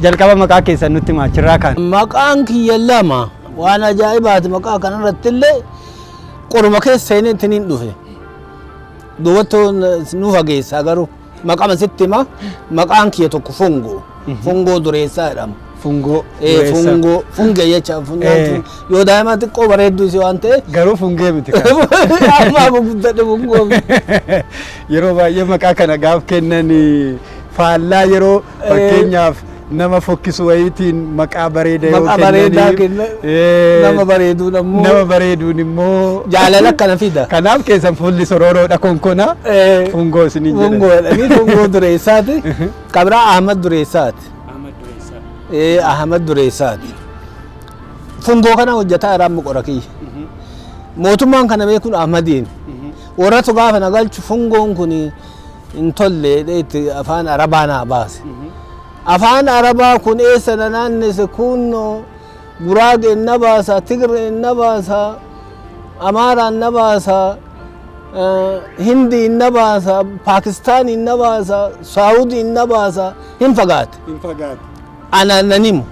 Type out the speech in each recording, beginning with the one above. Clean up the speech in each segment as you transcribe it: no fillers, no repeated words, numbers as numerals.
jalqaba maqaa keessan nutti maachirraa kan. Maqaan kiyya lama waan ajaa'ibaati maqaa kanarratti illee qoruma keessa inni ittiin dhufe. Duwwattoon nu fageessa garuu maqaan sitti hima maqaan kiyya tokko Fungoo. Fungoo Dureessaa jedhama. Fungoo. Fungoo fungee jecha fungoo yoo daa'ima xiqqoo bareedduu si waan ta'e. Garuu fungee miti. Amma guddadhe fungoo. Yeroo baay'ee maqaa kana gaaf kennan faallaa yeroo fakkeenyaaf nama fokkisu wayitiin maqaa bareedaa yoo kennan nama bareeduun ammoo nama bareeduun immoo jaalala kana fida. Kanaaf keessan fuulli sororoodha konkona Fungoo isinii jedhan. Fungoodha Fungoo Dureessaati. Kabira Ahmad Dureessaati. Ahmad Dureessaati. Fungoo kana hojjetaa irraa muqora kiyya. Mootummaan kana beekuun Ahmadiin. Warratu gaafa nagalchu Fungoon kun hin tolle itti afaan Arabaa naa baase. Afaan Arabaa kun eessa na naannese kunno Guraagee na baasa, Tigree na baasa, Amaaraan na baasa, Hindii na baasa, Paakistaanii na baasa, Saawudii na baasa hin fagaate. Ana nanim.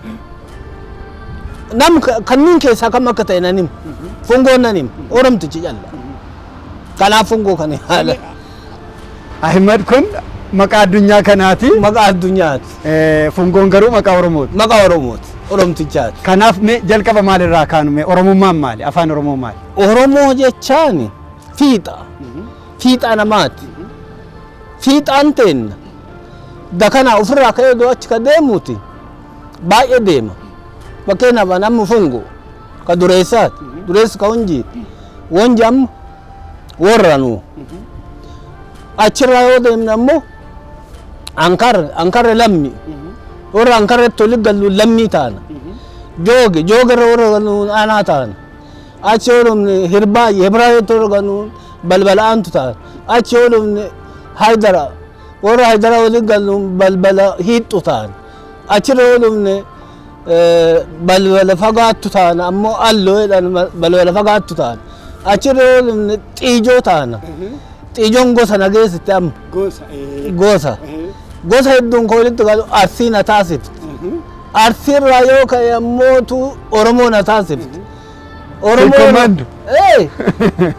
Nam kanniin keessaa kam akka ta'e nanim. Fungoon nanim. Oromtichi jalla. Kanaaf Fungoo kan haala. Ahmad kun maqaa addunyaa kanaati. Maqaa addunyaati. Fungoon garuu maqaa Oromooti. Maqaa Oromooti. Oromtichaati. Kanaaf mee jalqaba maalirraa kaanu Oromummaan maali? Afaan Oromoo maali? Oromoo jechaan fiixa. Fiixa namaati. Fiixaan teenna. Dakana ofirraa ka'ee doo achi ka deemuuti. Baay'ee deema. Fakkeenyaaf namni Fungoo ka Dureessaati. Dureessi ka Wanjiiti. Wanji amma warranuu. Achirraa yoo deemne ammoo Ankarre lammi. Warra Ankarretti oli gallu lammii taana. Joogerra warra gallu aanaa taana. Achi yoo dhumne Hirbaayyee Hibraayetti warra gallu balbala'aantu taana. Achi yoo dhumne Haydara warra Haydara oli gallu balbala hiixxu taana. Achirra yoo dhumne balbala fagaattu taana ammoo alloo jedhan balbala fagaattu taana. Achirra yoo dhumne Xiijoo taana. Xiijoon gosa nageessitti amma. Gosa. Gosa hedduun koo walitti galu Arsii na taasifti. Arsiirraa yoo ka'e ammootu Oromoo na taasifti. Oromoo.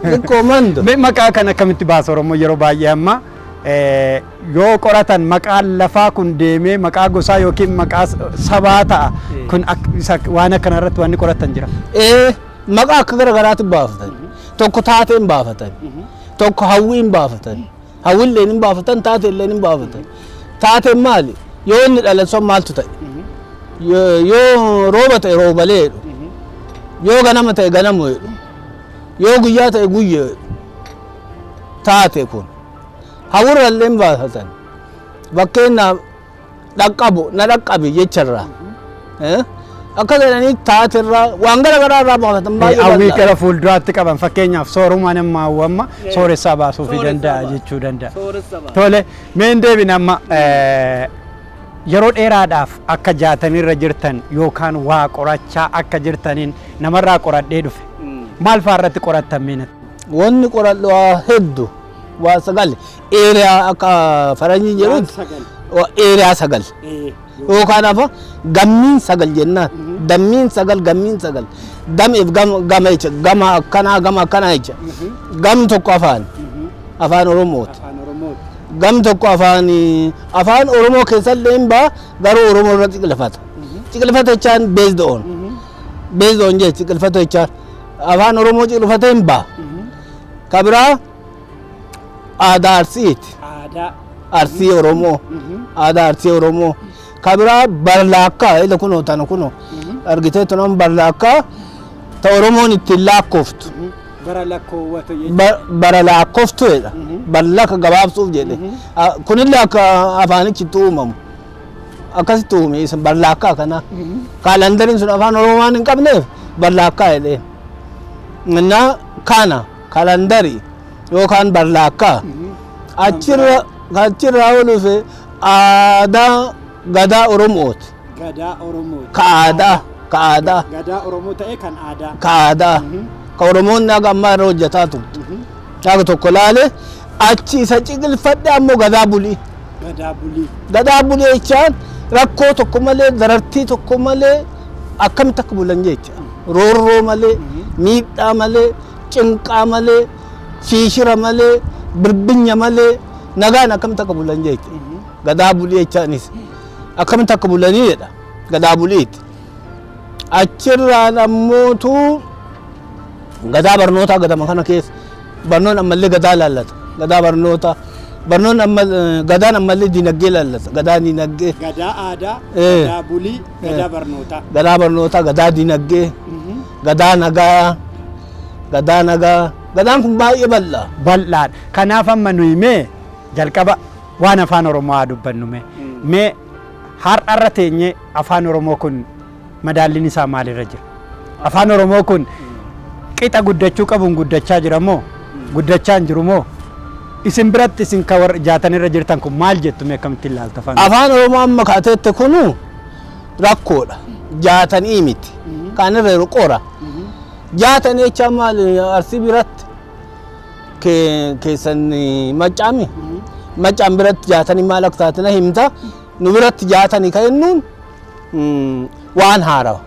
Xiqqoo mando. Mee maqaa kana akkamitti baasa Oromoo yeroo baay'ee amma yoo qoratan maqaan lafaa kun deemee maqaa gosaa yookiin maqaa sabaa ta'a. Kun waan akkana irratti waan qoratan jira. Maqaa akka garagaraatti baafatan. Tokko taateen baafatan. Tokko hawwiin baafatan. Hawwiilleen hin baafatan, taateelleen hin baafatan. Taateen maali? Yoo inni dhalatson maaltu ta'e? Yoo rooba ta'e roobalee jedhu. Yoo ganama ta'e ganamu jedhu. Yoo guyyaa ta'e guyyee jedhu. Taate kun. Hawwirralleen baafatan. Fakkeenyaaf dhaqqabu na dhaqqabi jecharraa. Akka jedhanii taatirraa waan garagaraa irraa baafatan baay'ee hawwii gara fuulduraatti qaban fakkeenyaaf soorumaan amma hawwamma sooressaa baasuu fi danda'a jechuu danda'a. Tole mee deebina amma yeroo dheeraadhaaf akka 60 irra jirtan yookaan waa qorachaa akka jirtaniin namarraa qoradhee dhufe maal fa'aa irratti qorattan meenatti? Wanni qoradhu waa hedduu waa sagal eeriyaa akka faranjiin jedhutti eeriyaa sagal. Yookaan afa gammiin sagal jennaan. Dammiin sagal gammiin sagal. Damiif gama jecha gama akkanaa jecha. Gam tokko afaan Oromooti. Gam tokko afaan Oromoo keessallee hin ba'a garuu Oromoo irra xiqilfata. Xiqilfata jechaan based on jecha xiqilfata jechaan afaan Oromoo xiqilfata hin ba'a. Kabiraa aadaa Arsiiti. Arsii Oromoo. Aadaa Arsii Oromoo. Kabira barlaakkaa ila kuno tana kuno argitee tunan barlaakkaa ta Oromoon ittiin lakkooftu. Bara lakkooftu jedha. Barlaaka gabaabsuuf jedhe. Kunillee akka afaanichi itti uumamu. Akkasitti uume isa barlaakkaa kana. Kaalandariin sun afaan Oromoo hin qabneef barlaakkaa jedhee. Innaa kana kaalandarii yookaan barlaakkaa achirraa oolufe aadaa Gadaa Oromooti. Gadaa Oromooti. Ka'aadaa. Gadaa Oromoo ta'e kan aadaa. Ka'aadaa. Ka Oromoon naga ammaa irra hojjetaa turte. Naga tokko laale achi isa ciqilfadhe ammoo gadaa bulii. Gadaa bulii. Gadaa bulii jechaan rakkoo tokko malee darartii tokko malee akkamitti akka bulan jecha roorroo malee miidhaa malee cinqaa malee shiishira malee birbinya malee nagaan akkamitti akka bulan jecha gadaa bulii jechaanis akkamitti akka bulanii jedha gadaa buliiti achirraan ammootu gadaa barnoota gadama kana keessa barnoon ammallee gadaa laallata gadaa barnoota barnoon gadaan ammallee dinagdee laallata gadaa dinagdee gadaa aadaa gadaa bulii gadaa barnoota gadaa dinagdee gadaa nagaa gadaan kun baay'ee bal'aadha kanaaf amma nuyi mee jalqaba waan afaan oromoo haa dubbannu mee har'arra teenye afaan oromoo kun madaalliin isaa maalirra jira afaan oromoo kun qixa guddachuu qabuun guddachaa jira moo guddachaa hin jiru moo isin biratti isin ka warra jaatanirra jirtan kun maal jettu mee akkamitti ilaalta afaan oromoo amma kaateette kunu rakkoodha jaatanii miti kaanirra jiru qora jaatanii jecha maal arsii biratti keessan maccaami maccaan biratti jaatanii maal akka taatina himta nu biratti jaatanii ka jennuun waan haarawa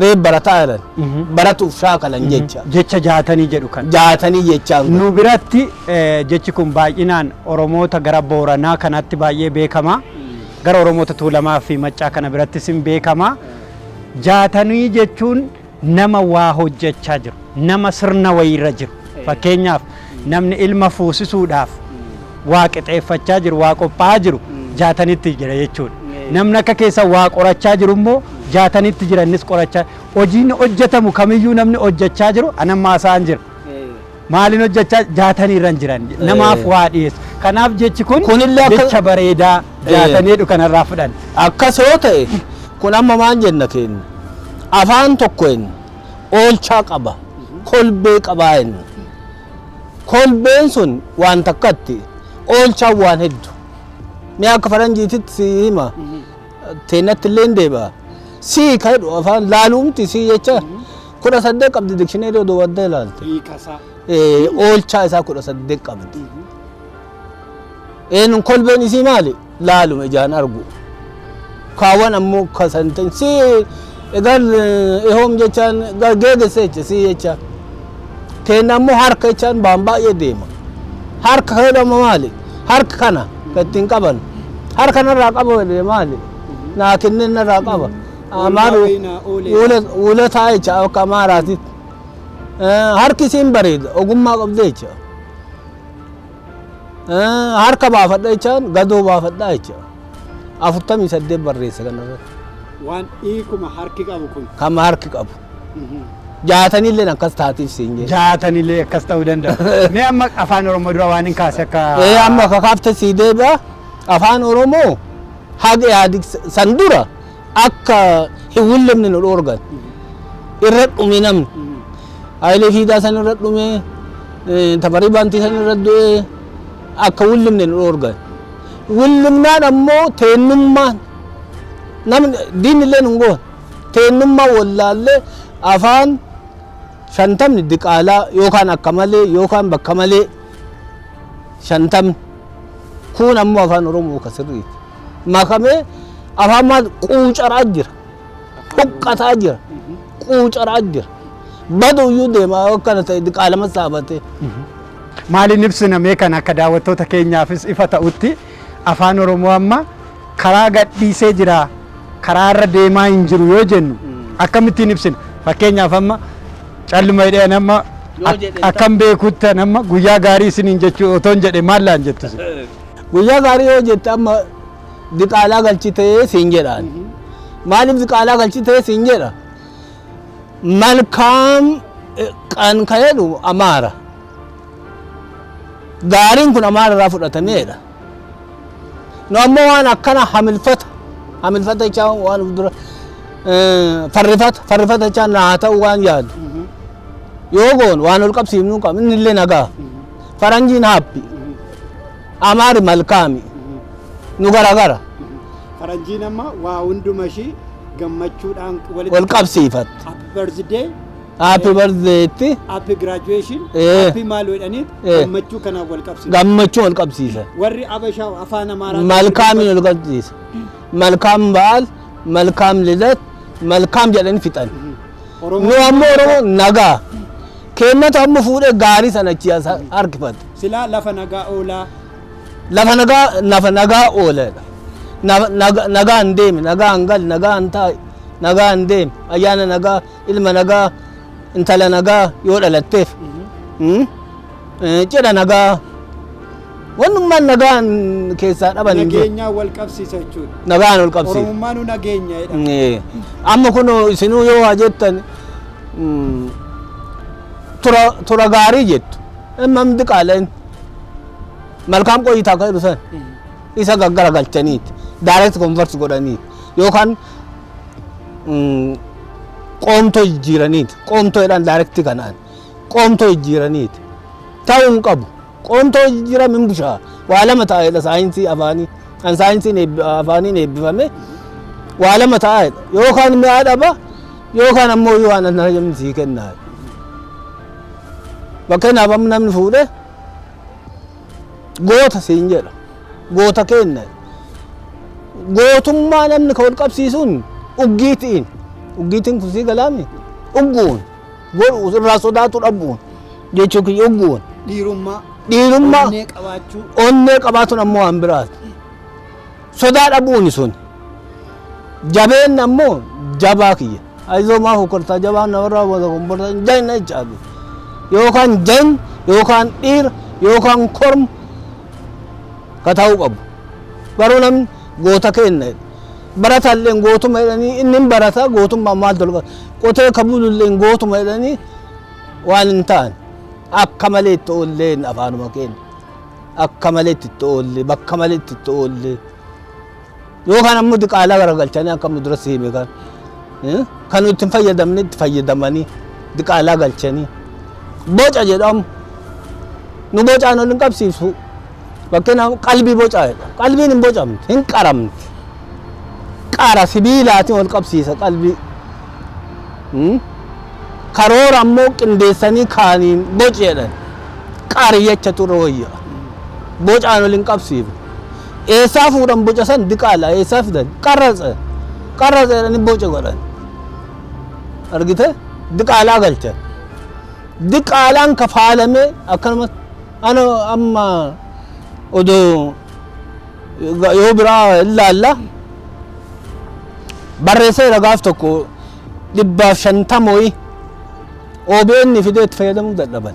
reeb barataa jiran baratuuf shaakalan jecha jaatanii jedhu kan jaatanii jechaan nu biratti jechi kun baay'inaan oromoota gara booranaa kanatti baay'ee beekama gara oromoota tuulamaa fi maccaa kana birattis hin beekama jaatanii jechuun nama waa hojjechaa jiru nama sirna wayiirra jiru fakkeenyaaf namni ilma fuusisuudhaaf waa qixeeffachaa jiru waa qophaa'aa jiru jaatanitti jira jechuudha namni akka keessa waa qorachaa jiru immoo jaatanitti jira innis qorachaa hojiin hojjetamu kamiyyuu namni hojjechaa jiru anammaa isaan jira maaliin hojjechaa jaataniirra jiran namaaf waa dhiyeessu kanaaf jechi kun jecha bareedaa jaataniidhu kanarraa fudhan akkas yoo ta'e kun amma maan jenna kenna afaan tokko hin oolchaa qaba kolbee qabaa hin kolbeen sun waan takkatti oolchaa waan hedduu mee akka faranjiititti si hima teenatti illee deeba sii ka jedhu afaan laalumti sii jecha 18 qabdi dikshineerii odoo wadda ilaalte oolchaa isaa 18 qabdi eenyuun kolbeen isii maali laalume ijaan argu kaawwan ammoo kasanten sii egal ehoom jechaan geegesse jecha sii jecha kenna ammoo harka jechaan baan baay'ee deema harka ka jedhamu maali harka kana kattiin qaban harka narraa qaba jedhe maali naa kenneen narraa qaba amaaru uletaa jecha akka amaaraatit harki isiin bareeda ogummaa qabde jecha harka baafadha jechaan gadoo baafadha jecha 48 barreessa kanarratti waan hiikuma harki qabu kun kama harki qabu jaatanillee akkas taatiif siin jedhe jaatanillee akkas ta'uu danda'a mee amma afaan oromoo dura waan hin kaase akka amma ka kaafte sii deebi'a afaan oromoo haga yaadi san dura akka hin wullemne nu dhoorgan irra dhume namni hayilee fiidaa san irra dhume tafarii baantii san irra du'e akka wullemne nu dhoorgan wullimnaan ammoo teennummaan namni diinillee nun goon teennummaa wallaallee afaan shantamni diqaalaa yookaan akka malee yookaan bakka malee shantamni kun ammoo afaan oromoo ka sirriiti makamee afaan maal quucaraa jira huqqataa jira quucaraa jira baduyyuu deemaa akkana ta'e diqaalama saabatee maaliin ibsina mee kan akka daawwattoota keenyaafis ifa ta'utti afaan oromoo amma karaa gadhiisee jira karaa irra deemaa hin jiru yoo jennu akkamittiin ibsina fakkeenyaaf amma calluma hidhee nama akkam beekutti nama guyyaa gaarii isiniin jechuu otoon jedhe maallaan jettu guyyaa gaarii yoo jette amma diqaalaa galchitee siin jedhaan maaliif diqaalaa galchitee siin jedha malkaam kan ka jedhu amaara gaariin kun amaara irraa fudhatameedha nu ammoo waan akkana hamilfata jechaan waan dura farrifata jechaan naa ta'u waan yaadu yoo goon waan ol qabsiifnuu qaba inni illee nagaa faranjiin haappi amaari malkaami nu garagara faranjiin amma waa hunduma ishii gammachuudhaan wal qabsiifatti happy birthday happy birthday ti happy graduation happy maal jedhanii gammachuu kana wal qabsiisa gammachuu wal qabsiisa warri abashaa afaan amaaraa malkaam wal qabsiisa malkaam baal malkaam lidat malkaam jedhanii fixan nu ammoo oromoo nagaa kennata amma fuudhee gaarii sana achi harkifate silaa lafa nagaa oolaa lafa nagaa ooledha nagaa hin deeme nagaa hin gal nagaa hin taa'e nagaa hin deeme ayyaana nagaa ilma nagaa intala nagaa yoo dhalatteef cidha nagaa wannummaan nagaan keessaa dhaban hin jiru nageenya wal qabsiisa jechuudha nagaan wal qabsiisa oromummaanu nageenya jedha amma kun isinuu yoo waa jettan tura gaarii jettu imam diqaaleen malkaam qoyitaa akka jedhu san isa gaggara galchaniiti direct converse godhaniiti yookaan qoomtoo jijjiiraniiti qoomtoo jedhan direct kanaan qoomtoo jijjiiraniiti ta'uu hin qabu qoomtoo jijjiirame hin bushaa waa lama ta'edha saayinsii afaanii kan saayinsiin afaaniin eebbifame waa lama ta'edha yookaan mi'aa dhaba yookaan ammoo yoo waan namni sii kennaa bakkeenyaaf amma namni fuudhe goota siin jedha goota kenna gootummaa namni ka wal qabsiisuun uggiitiin kun sii galaami ugguun godhu irraa sodaatu dhabbuun jechuu kiyya ugguun dhiirummaa onnee qabaatuun ammoo waan biraati sodaa dhabuuni sun jabeen ammoo jabaa kiyya ayizoo maa hukurtaa jabaan namarraa wata kombortaa jain ejaabi yookaan jain yookaan dhiira yookaan korma ka ta'uu qabu garuu namni goota kenna baratalleen gootuma jedhanii inni barata gootummaa maal tolqa qotee ka bululleen gootuma jedhanii waan hin ta'an akka malee itti oolleen afaanuma kenna akka malee itti oolle bakka malee itti oolle yookaan ammoo diqaalaa garagalchanii akka mudura siime kan itti fayyadamne itti fayyadamanii diqaalaa galchanii boca jedhamu nu bocaan ol hin qabsiisu bakkeenyaaf qalbii bocaadha qalbiin hin bocamti hin qaramti qara sibiilaatiin wal qabsiisa qalbii karoora ammoo qindeessanii kaaniin boci jedhan qari jecha ture wayya bocaan ol hin qabsiisu eessaa fuudhan boca san diqaala eessaa fidan qarratsa jedhanii boca godhan argite diqaalaa galchan diqaalaan kafaalame akkanumatti ana amma odoo yoo biraa ilaalla barreesseera gaaf tokko 150 OBN fidee itti fayyadamuu dadhaban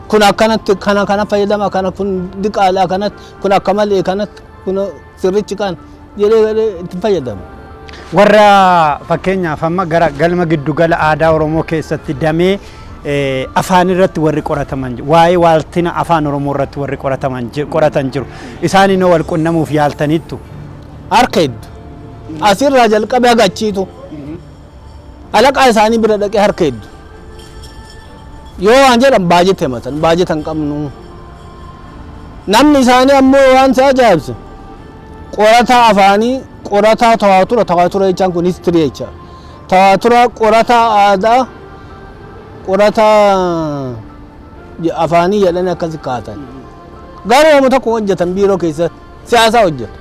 kun akkanatti kana fayyadama kana kun diqaalaa kanatti kun akka malee kanatti kun sirrichi kan jedhee itti fayyadamu warra fakkeenyaaf amma gara galma giddugala aadaa Oromoo keessatti damee afaan irratti warri qorataman jiru waa'ee waaltina afaan Oromoo irratti warri qoratan jiru isaan wal qunnamuuf yaaltanittu harka hedduu asirraa jalqabee agachiitu alaqaa isaanii bira dhaqee harka hedduu yoo waan jedhan baajete matan baajetan qabnu namni isaanii ammoo waan si ajaa'ibsu qorataa afaanii qorataa tawaatura jechaan kun histirii jecha tawaatura qorataa aadaa qorataa afaanii jedhanii akkas kaatan garuu waan tokko hojjetan biiroo keessa siyaasaa hojjetu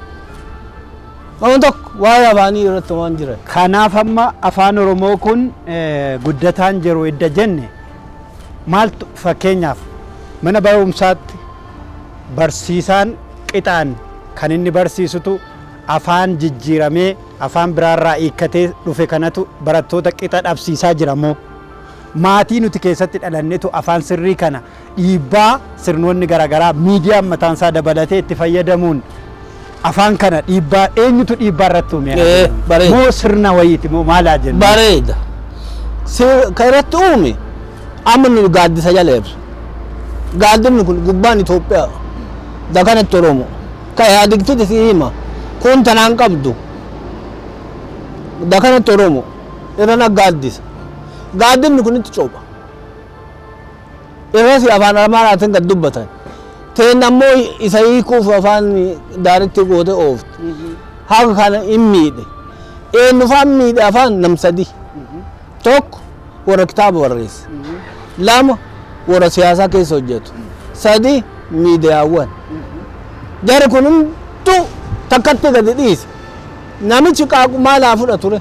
waan tokko waa'ee afaanii irratti waan jiran kanaaf amma afaan Oromoo kun guddataan jiru edda jenne maaltu fakkeenyaaf mana barumsaatti barsiisaan qixaan kan inni barsiisutu afaan jijjiiramee afaan biraarraa hiikkatee dhufe kanatu barattoota qixa dhabsiisaa jira moo maatii nuti keessatti dhalannetu afaan sirrii kana dhiibbaa sirnoonni garaagaraa miidiyaan mataan isaa dabalatee itti fayyadamuun afaan kana dhiibbaa eenyutu dhiibbaa irratti uume moo sirna wayiiti moo maalaa jenna bareeda ka irratti uume amma nu gaaddisa jala ibsu gaaddifni kun gubbaan Itoophiyaa dakanatti Oromoo ka yaadigfiti si hima kun tanaan qabdu dakanatti Oromoo irrana gaaddisa gaaddifni kun itti cooba irrasi afaan Amaaraatiin gad dubbatan teen ammoo isa hiikuuf afaan daaritti goote ooftu haka kana hin miidhe eenyufaan miidhe afaan nam sadi tokko warra kitaaba barreesse. Lama warra siyaasaa keessa hojjetu. Sadi miidiyaawwan. Jari kun hunduu takkatti gadi dhiise. Namichi qaaqu maalaa fudha ture?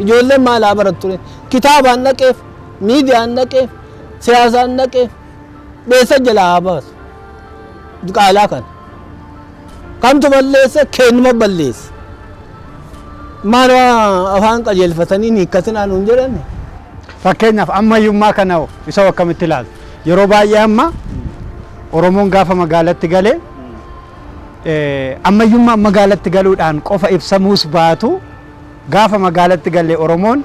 Ijoolleen maalaa barat ture? Kitaabaan dhaqeef, miidiyaan dhaqeef, siyaasaan dhaqeef, beessa jalaa haa baasu. Qaalaa kana. Kamtu balleessa kennuma balleessa. Maal afaan qajeelfatanii hiikkatinaa nuun jedhani. Fakkeenyaaf ammayyummaa kana isa akkamitti ilaaltu? Yeroo baay'ee amma Oromoon gaafa magaalatti galee ammayyummaa magaalatti galuudhaan qofa ibsamuus baatu gaafa magaalatti galee Oromoon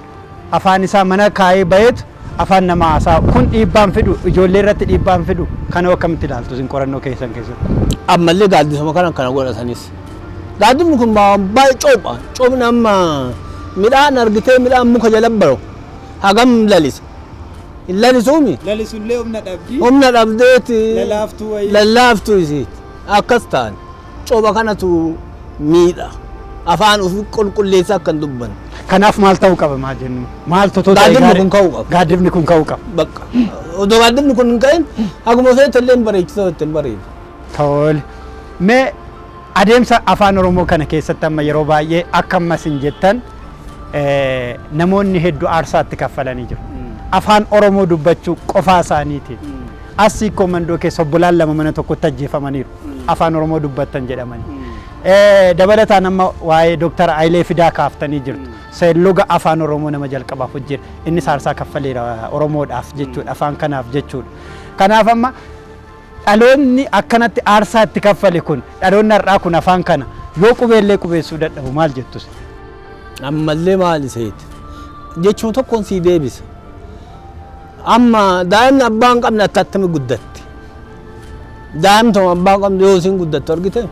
afaan isaa mana kaayee baheetu afaan namaa haasaa kun dhiibbaan fidu ijoollee irratti dhiibbaan fidu kana akkamitti ilaaltu isin qorannoo keessan keessatti? Ammallee gaaddisuma kana godhatanis. Gaaddifni kun baay'ee coopha. Coopni amma midhaan argitee midhaan muka jala baro hagam lalisa. Hin lalisuumi. Lalisullee humna dhabdii. Humna dhabdeeti. Lalaaftuu wayii. Lalaaftuu isiiti. Akkas ta'an coopha kanatu miidha. Afaan ofii qulqulleessa akka hin dubbanne. Kanaaf maal ta'uu qaba maa jennu? Maal totoo ta'e Gaaddifni kun ka'uu qaba. Gaaddifni kun ka'uu qaba. Bakka. Odoo gaaddifni kun hin ka'in haguma feete illee hin bareechisoo ittiin bareedu. Tole. Mee adeemsa afaan Oromoo kana keessatti amma yeroo baay'ee akka ammas hin jettan namoonni hedduu aarsaatti kaffalanii jiru. Afaan Oromoo dubbachuu qofaa isaaniitiin. Asii komandoo keessa obbolaan lama mana tokkotti ajjeefamaniiru. Afaan Oromoo dubbattan jedhamanii. Dabalataan amma waa'ee Dr. Hayilee Fidaa kaaftanii jirtu. Seelluga afaan Oromoo nama jalqabaaf hojjeta. Innis aarsaa kaffaleera Oromoodhaaf jechuudha. Afaan kanaaf jechuudha. Kanaaf amma dhaloonni akkanatti aarsaa itti kaffale kun dhaloonni har'aa kun afaan kana yoo qubeellee qubeessuu dadhabu maal jettus? Ammallee maal iseeti? Jechuun tokkoon sii deebisa. Amma daa'imni abbaan qabne attami guddatti. Daa'imtuma abbaan qabne yoo isin guddattu argite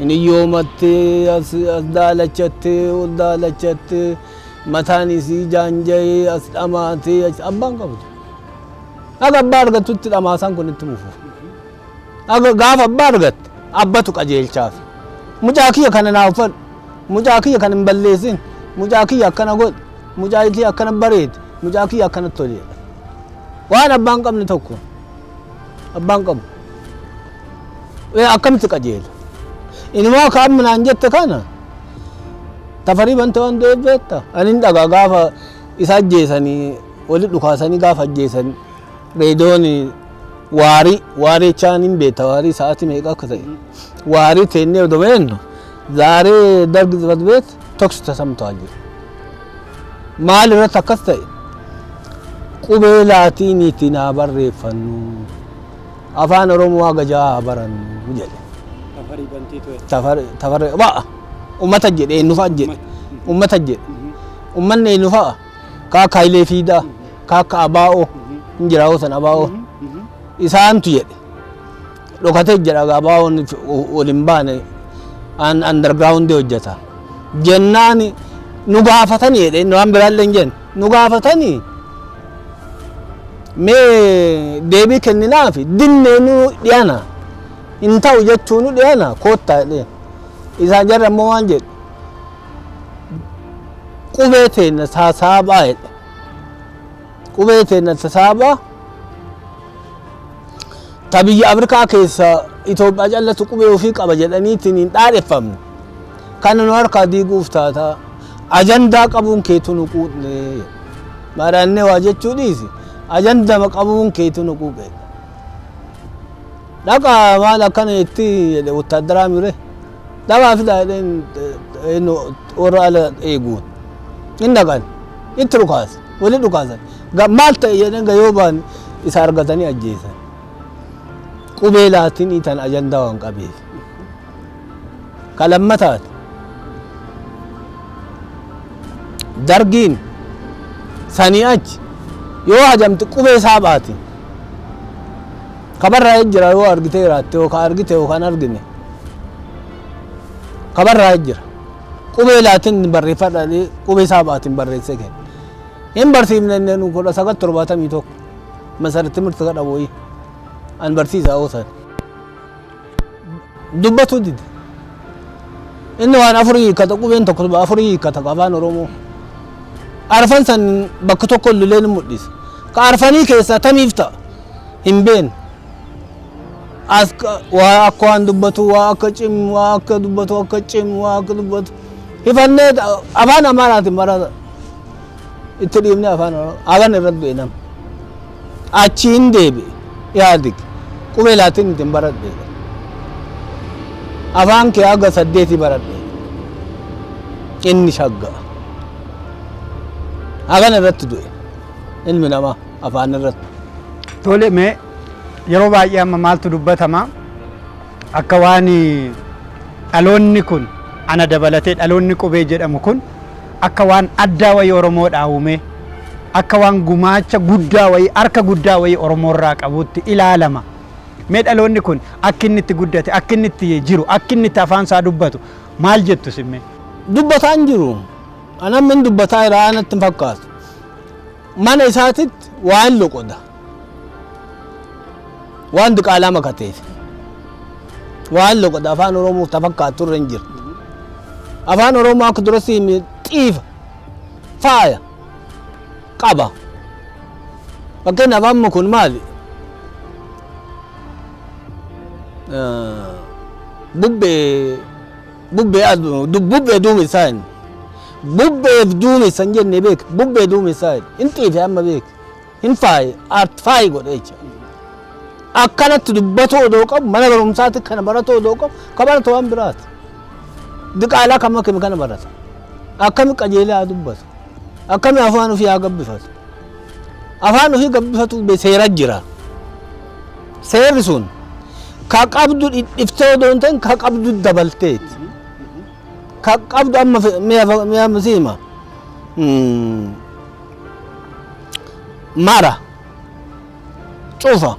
inni yoomatti as daalachatti ol daalachatti mataan isii jaanja'ee as dhamaatee abbaan qabdu. Aga abbaa argattutti dhamaasan kun itti mufu. Aga gaafa abbaa argatte abbatu qajeelchaaf. Mucaa kiyya kana naaf fadhu. Mucaa kiyya kana hin balleessin. Mucaa kiyya akkana godhi. Mucaa kiyya akkana bareedi. Mucaa kiyya akkana toleedha. Waan abbaan qabne tokko abbaan qabu. Akkamitti qajeela? Inumaa kaan minaan jette kana tafarii bante waan ta'eef beekta. Ani hin dhagaa gaafa isa ajjeesanii walitti dhukaasanii gaafa ajjeesanii reedoon waarii chaaniin beekta waarii sa'aatii meeqa akka ta'e waarii teennee odoo meennu zaaree dargi zifat beet tokko tasamtaa jiru. Maal irratti akkas ta'e? Qubee laatiiniitiin haa barreeffannu afaan Oromoo haa gajaa haa barannu jedhe. Tafarii ba'a ummata jedhe eenyu fa'a jedhe ummata jedhe ummanni eenyu fa'a kaakka Hayilee Fidaa kaakka Abaa'oo hin jiraa'oo san Abaa'oo isaantu jedhe dhokatee jedha Abaa'oon waliin baane underground hojjeta jennaan nu gaafatanii jedhe waan biraallee hin jenne nu gaafatanii mee deebii kenninaafi dinnee nu dhiyaana hin ta'u jechuu nu dhiyaana koottaa jedhee isaan jarri ammoo waan jedhu qubee teenna sasaabaa jedhe qubee teenna sasaabaa ta biyya Afrikaa keessa Itoophiyaa callatu qubee ofii qaba jedhaniitiin hin dhaadheffamne kana nu harkaa diiguuf taata ajandaa qabuun keetu nu quudne maadhaannee waa jechuu dhiisi ajandama qabuun keetu nu quuqe dhaqa maal akkana itti jedhe wotaaddaraa mire dhabaa fidaa jedheen warra ala eeguun hin dhaqan itti dhukaase wali dhukaasan maal ta'e jedheen gayoo baan isa argatanii ajjeesan qubee laatiin itan ajandaa waan qabeef kalammataat dargiin sanii achi yoo hajamti qubee isaa baati kabarraa jira yoo argite jiraatte yookaan argite yookaan argine kabarraa jira qubee laatiin barreeffadhaanii qubee isaa baatiin barreesse kenna hin barsiifne nu 1971 masarratti mirti kadha booyi an barsiisaa oosan dubbatu dide inni waan afurii hiikkata qubeen tokko afurii hiikkata afaan Oromoo arfan san bakka tokko luleen mudhisa ka arfanii keessa tamiif ta'a hin beekne as waa akka waan dubbatu waa akka cimu waa akka dubbatu akka cimu waa akka dubbatu hifannee afaan amaaraatiin barata itti dhiibnee afaan irratti du'e nama achiin deebi'e yaadik qubee laatiin ittiin baradhe afaan kee aga 8 baradhe inni shagga'a afaan irratti du'e ilmi namaa afaan irratti. Tole mee yeroo baay'ee amma maaltu dubbatama akka waan dhaloonni kun ana dabalatee dhaloonni qubee jedhamu kun akka waan addaa wayii Oromoodhaa uume akka waan gumaacha guddaa wayii harka guddaa wayii Oromoorraa qabuutti ilaalama. Mee dhaloonni kun akka inni itti guddate akka inni itti jiru akka inni itti afaan isaa dubbatu maal jettu simmee? Dubbataan jiru anan min dubbataa irraa natti hin fakkaatu mana isaatitti waan loqoda waan diqaalaa makateef waan loqoda afaan Oromoo tafakkaatu irra hin jiru afaan Oromoo akka durasi xiifa faaya qaba fakkeenyaaf amma kun maali bubbee duumessaan bubbeef duumessan jennee beek bubbee duumessaan hin xiife amma beek hin faaye art faayi godhe jecha akkanatti dubbatoo odoo qabu mana barumsaatti kana baratoo odoo qabu ka baratu waan biraati diqaalaa kam akkami kana barata akkami qajeelaa dubbatu akkami afaan ofii haa gabbifatu afaan ofii gabbifatu seera jira seerri sun ka qabdu dhidhiftee odoo hin ta'in ka qabdu dabalteeti ka qabdu amma mi'a misiima mara cufa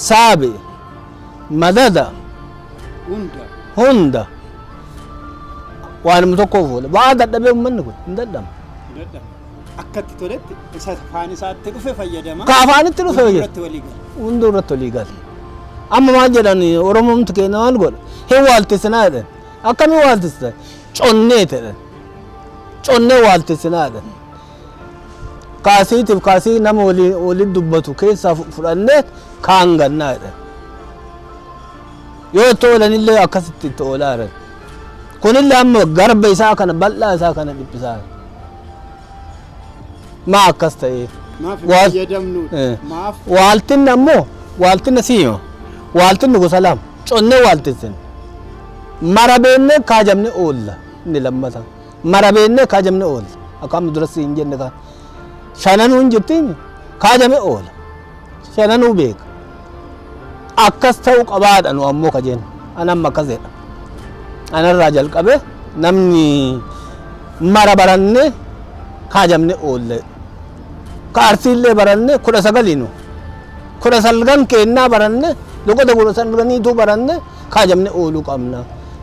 saabe madada hunda waan tokkoof oola waa dadhabee uummanni kun hin dadhamu akkatti toletti isa afaan isaatti dhufe fayyadama ka afaanitti dhufe hundi irratti walii gala amma maal jedhani Oromoomti keenya maal godha hin waaltisinaa jedhan akkami waaltisa connee jedhan connee waaltisinaa jedhan kaasiitiif kaasii nama waliin dubbatu keessaa fudhannee kaan gannaa jedhan yoo itti oolanillee akkasitti itti oolaa jiran kunillee amma garba isaa kana bal'aa isaa kana dhiphisaa maa akkas ta'eef waaltinni ammoo waaltinna siima waaltinni gosa lama connee waaltisin mara beennee kaajamne oolla inni lammata mara beennee kaajamne oolla akkam durasi hin jenne kan shananuu hin jettiin kaajame oola shananuu beeka akkas ta'uu qabaadha nu ammoo ka jennu anamma akkas jedha anarraa jalqabe namni mara baranne kaajamne oolle ka arsiillee baranne 19 19 keennaa baranne loqoda 19 baranne kaajamne ooluu qabna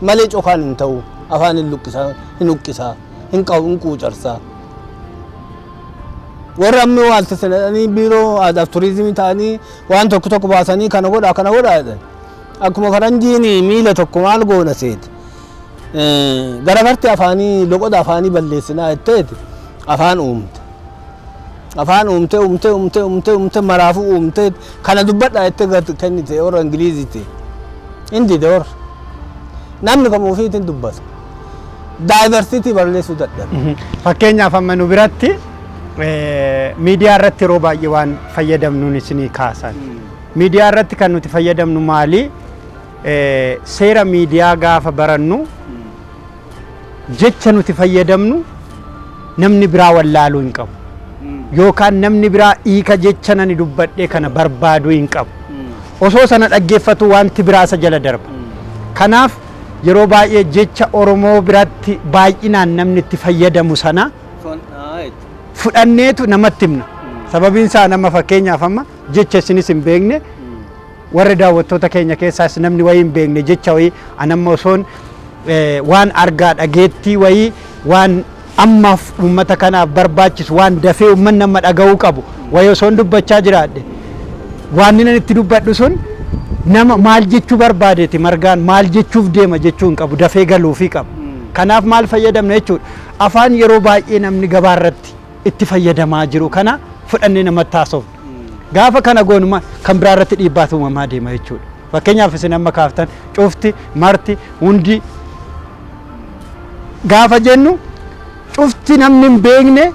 malee cokaan hin ta'u afaan hin luqqisaa hin quucarsaa warra ammi waaltisananii biiroo aadaaf turizimii ta'anii waan tokko baasanii kana godhaa jedhan akkuma faranjiin miila tokko maal goona seeti garagartee afaanii loqoda afaanii balleessinaa jetteeti afaan uumte maraafuu uumte kana dubbadhaa jettee kennite warra ingiliiziiti indi door namni kam ofiitiin dubbata daayivarsiitii balleessuu dadhabe. Fakkeenyaaf amma nu biratti miidiyaa irratti yeroo baay'ee waan fayyadamnuun isinii kaasan miidiyaa irratti kan nuti fayyadamnu maali seera miidiyaa gaafa barannu jecha nuti fayyadamnu namni biraa wallaaluu hin qabu yookaan namni biraa hiika jecha nani dubbadhee kana barbaaduu hin qabu osoo sana dhaggeeffatu wanti biraa isa jala darba kanaaf yeroo baay'ee jecha Oromoo biratti baay'inaan namni itti fayyadamu sana fudhanneetu namatti himna sababiin isaa nama fakkeenyaaf amma jecha isinis hin beekne warra daawwattoota keenya keessaas namni wayii hin beekne jecha wayii anamma osoon waan argaa dhageettii wayii waan ammaaf uummata kanaaf barbaachisu waan dafee uummanni nama dhaga'uu qabu wayii osoon dubbachaa jiraadhe waan inni itti dubbadhu sun nama maal jechuu barbaadeeti margaan maal jechuuf deema jechuu hin qabu dafee galuufii qabu kanaaf maal fayyadamna jechuudha afaan yeroo baay'ee namni gabaarratti itti fayyadamaa jiru kana fudhannee namatti haasofna. Gaafa kana goonuma kan biraarratti dhiibbaatu uumamaa deema jechuudha. Fakkeenyaaf isin amma kaaftan cufti, marti, hundi gaafa jennu cufti namni hin beekne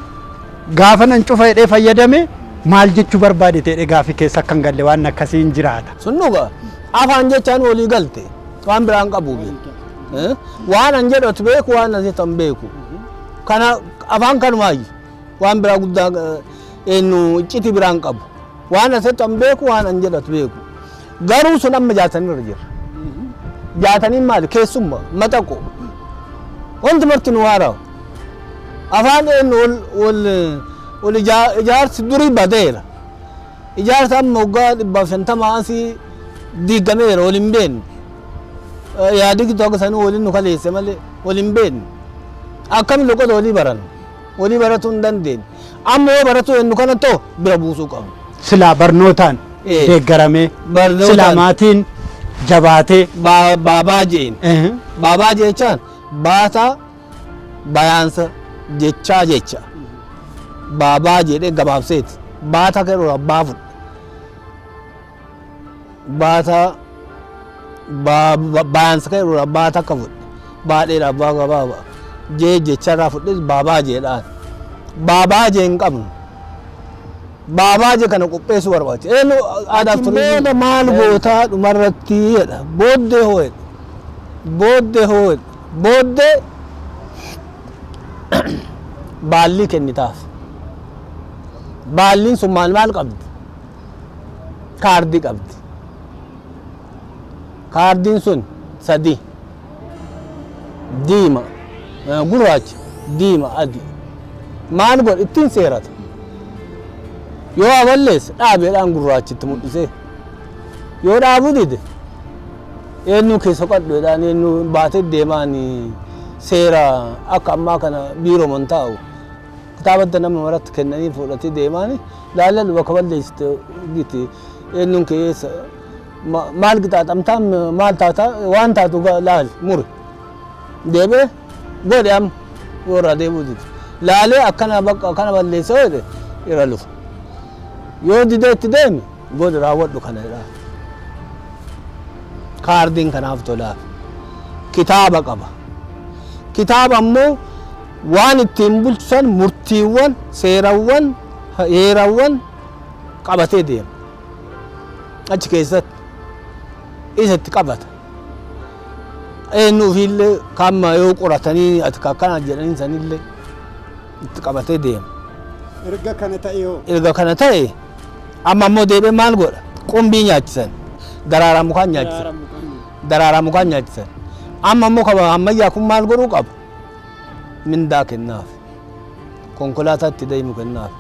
gaafa nan cufa jedhee fayyadame maal jechuu barbaade ta'e gaafi keessa kan galle waan akkasii hin jiraata. Sun dhugaa afaan jechaan walii galte waan biraan qabu waan an jedhatu beeku waan asitti hin beeku. Kana afaan kanumaayi waan biraa guddaa eenyu icciti biraan qabu. Waan asitti hin beeku waan an jedhatu beeku. Garuu sun amma jaatanii irra jira. Jaataniin maali keessummaa maxaqoo. Wanti marti nu waaraa. Afaan eenyu wal ijaarsi durii badeera. Ijaarsi amma waggaa 150 asii diigameera wal hin beekne. Yaadii tokko sanii waliin nu kaleesse malee wal hin beekne. Akkamiin loqota walii baran. Walii baratuu hin dandeenye. Amma yoo baratu eenyu kana ta'u bira buusuu qabu. Silaa barnootaan deeggaramee silaa maatiin jabaatee baabaa jeen. Baabaa jechaan baataa bayaansa jechaa jecha. Baabaa jedhee gabaabseeti. Baata keeroo abbaa fudhe. Baata bayaansa keeroo baata akka fudhe. Baadheedha abbaa gabaabaa. Jee jecharraa fudhes baabaa jeedhaan. Baabaa jee hin qabnu. Baabaa jee kana qopheessuu barbaachisa. Eenyu aadaaf turizimii maal gootaa dhumarratti jedha. Booddee hoo'edha. Booddee hoo'edha. Booddee baallii kennitaaf. Baalliin sun maal qabdi? Kaardii qabdi. Kaardiin sun 3 diima gurraacha diima adii maal godhe ittiin seerata. Yoo aballeesse dhaabeedhaan gurraachitti mul'isee yoo dhaabuu dide eenyu keessa qaddoodhaan eenyu baatee deemaan seera akka ammaa kana biirooman taa'u kitaabatti nama maratti kennanii fudhatee deemaan laallan bakka balleessite gite eenyuun keessa maal qixaaxamtaan maal taata waan taatu laal muri deebee godhe am warra deebuu dide laalee akkana bakka akkana balleessa jedhe irra lufu. Yoo didee itti deeme godhe raawwadhu kana jedha. Kaardiin kanaaf tolaaf kitaaba qaba. Kitaaba ammoo waan ittiin bulchan murtiiwwan seerawwan heerawwan qabatee deema. Achi keessatti isatti qabata. Eenyu ofiillee kamma yoo qoratanii ati akkana jedhanii sanillee itti qabatee deema. Erga kana ta'e yoo. Erga kana ta'e amma ammoo deebee maal godha? Qumbii nyaachisan. Daraaraa mukaan nyaachisan. Daraaraa mukaan nyaachisan. Amma ammoo kaba ammayyaa kun maal godhuu qaba? Mindaa kennaaf. Konkolaataa itti deemu kennaaf.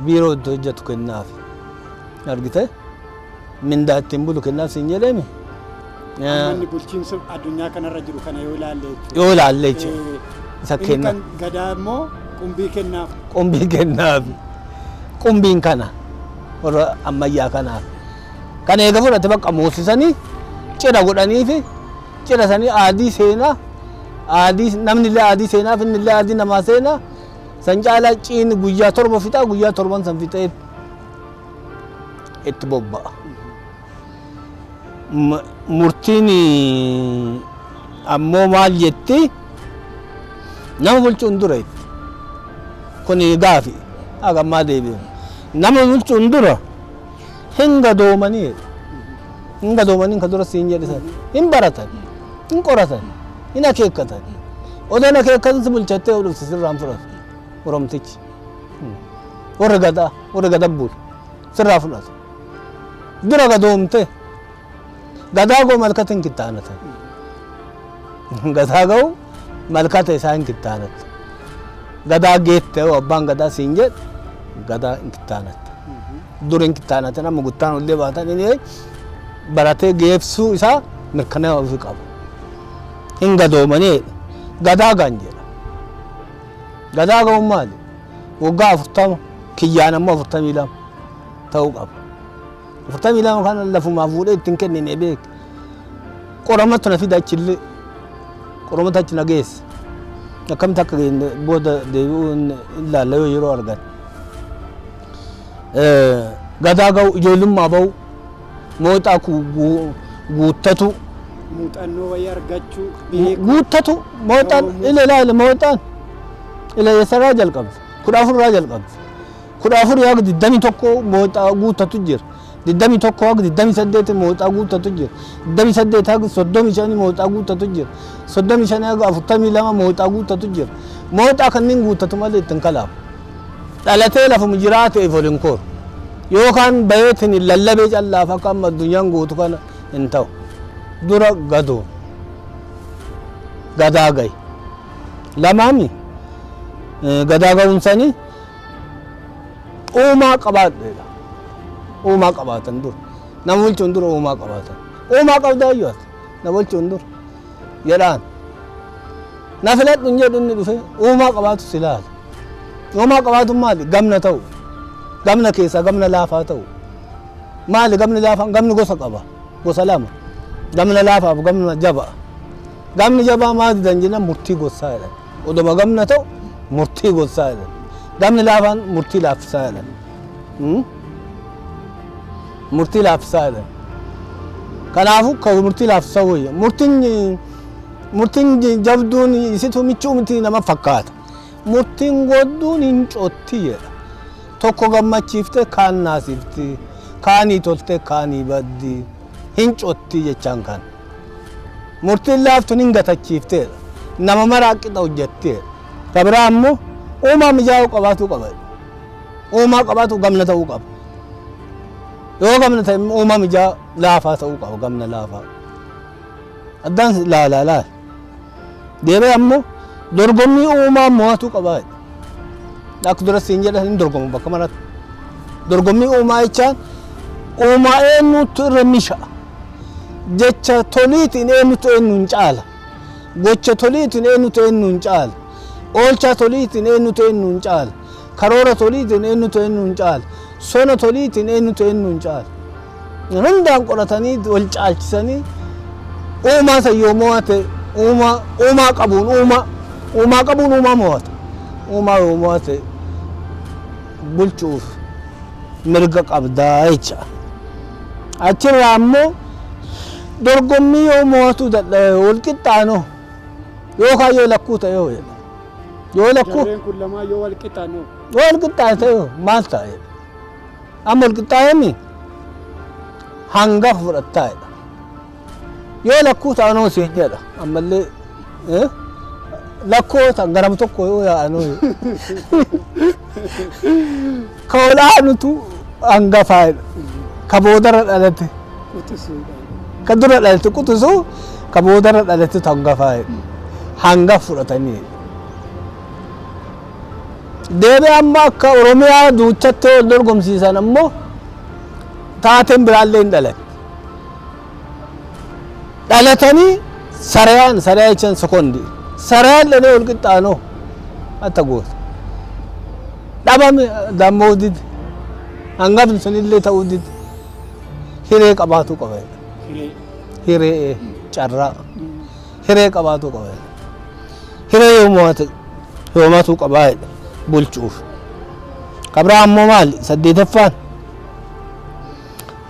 Biiroo itti hojjetu kennaaf. Argite? Mindaa ittiin bulu kennaaf siin jedhemi. Manni bulchiinsa addunyaa kanarra jiru kana yoo ilaalle jechuudha. Yoo ilaalle jechuudha. Isa kenna. Kan gadaa immoo qumbii kennaaf. Qumbii kennaaf. Qumbiin kana warra ammayyaa kanaaf. Kana eega fudhate bakka moosisanii cidha godhanii fi cidha sanii aadii seenaa aadii namni illee aadii seenaa fi inni illee aadii namaa seenaa san caalaa ciin guyyaa 7 fixaa guyyaa 7 san fixee itti bobba'a. Murtiin ammoo maal jetti nama bulchuun dura itti kun gaafi hagammaa deebi'u nama bulchuun dura hin gadoomanii ka dura siin jedhisan hin baratan hin qoratan hin akeekkatan odoon akeekkatan si bulchattee dhufti sirraan fudhatu oromtichi warra gadabbuul sirraa fudhatu dura gadoomte gadaa goo malkata hin kittaanatan gadaa goo malkata isaa hin kittaanatan gadaa geette abbaan gadaa siin jedhe gadaa hin kittaanatan dura hin kittaanatan amma guttaan ollee baatan inni baratee geessuu isaa mirkanaa ofii qaba. Hin gadoomanii gadaa gan jedha. Gadaa ga'uun maali? Waggaa 40 kiyyaan ammoo 42 ta'uu qaba. 42 kana lafumaa fuudhee ittiin kennine beek. Qoramatu na fida achillee qoramatu achi na geesse. akkam takka booda deebi'uun ilaalla yoo yeroo argan gadaa ga'u ijoollummaa ba'u mooxaa guuttatu muuxannoo wayii argachuu guuttatu mooxaan ilaali mooxaan eessarraa jalqabdi 14 jalqabdi 14 yaa 21 mooxaa guuttatu jira 21 yaa 28 mooxaa guuttatu jira 28 yaa 35 mooxaa guuttatu jira 35 yaa 42 mooxaa guuttatu jira mooxaa kanneen guuttatu malee ittiin kalaafu dhalatee lafuma jiraate waliin kooru yookaan bayeetiin lallabee callaaf akka amma addunyaan guutu kana hin ta'u dura gadoo gadaa ga'i lamaami gadaa ga'uun sanii uumaa qabaadheedha uumaa qabaatan dura nama bulchuun dura uumaa qabaatan uumaa qabdaa iyyuu na bulchuun dura jedhaan na filadhu hin jedhu inni dhufe uumaa qabaatu silaala uumaa qabaatu maali gamna ta'u gamna keessaa gamna laafaa ta'u maali gamni laafaan gamni gosa qaba gosa lama gamna laafaaf gamna jaba gamni jabaa maali danjina murtii gosaa jedhan odoma gamna ta'u murtii gosaa jedhan gamni laafaan murtii laaffisaa jedhan murtii laaffisaa jedhan kanaafu ka murtii laaffisaa wayya murtiin jabduun isitu michuu miti nama fakkaata murtiin godduun hin cootti jedha tokko gammachiifte kaan naasifti kaanii tolte kaanii baddi hin cootti jechaan kan murtiin laaftuun hin gatachiifteedha nama maraa qixa hojjetteedha kabiraa ammoo uumaa mijaa'uu qabaatuu qaba uumaa qabaatu gamna ta'uu qaba yoo gamna ta'e uumaa mijaa laafaa ta'uu qaba gamna laafaa addaan laala deebee ammoo dorgommii uumaa mo'atuu qaba akka dura siin jedhan hin dorgomu bakka maratti dorgommii uumaa jechaan uumaa eenyutu irra misha jecha toliitiin eenyutu eenyuun caala gocha toliitiin eenyutu eenyuun caala oolcha toliitiin eenyutu eenyuun caala karoora toliitiin eenyutu eenyuun caala sona toliitiin eenyutu eenyuun caala hundaan qoratanii wal caalchisanii uumaa sayyoo mo'ate uumaa qabuun uumaa mo'ata uumaa yoo mo'ate bulchuuf mirga qabdaa jecha achirraa ammoo dorgommii yoo mo'atu dadhabe wal qixxaanoo yookaan yoo lakkuu ta'e yoo lakkuu kun lamaa yoo wal qixxaanoo wal qixxaane ta'e maal ta'e amma wal qixxaanemi hangafa fudhattaa'edha yoo lakkuu ta'anoo siin jedha ammallee lakkoota garam tokko yoo yaa'anoo ka olaanutu hangafaadha ka boodarra dhalate ka dura dhalate quxisuu ka boodarra dhalate hangafaadha hangaf fudhatanii deebee amma akka oromiyaa duuchatti wal dorgomsiisan ammoo taateen biraallee hin dhalatanii sarayaan jechaan sekondi sarayaan dhanee wal qixxaanoo hatta goota dhabame dammoo didi hangafni sunillee ta'uu didi hiree qabaatuu qaba hiree carraa hiree qabaatuu qaba hiree yoomatuu qabaa bulchuuf kabraa ammoo maali saddeetaffaan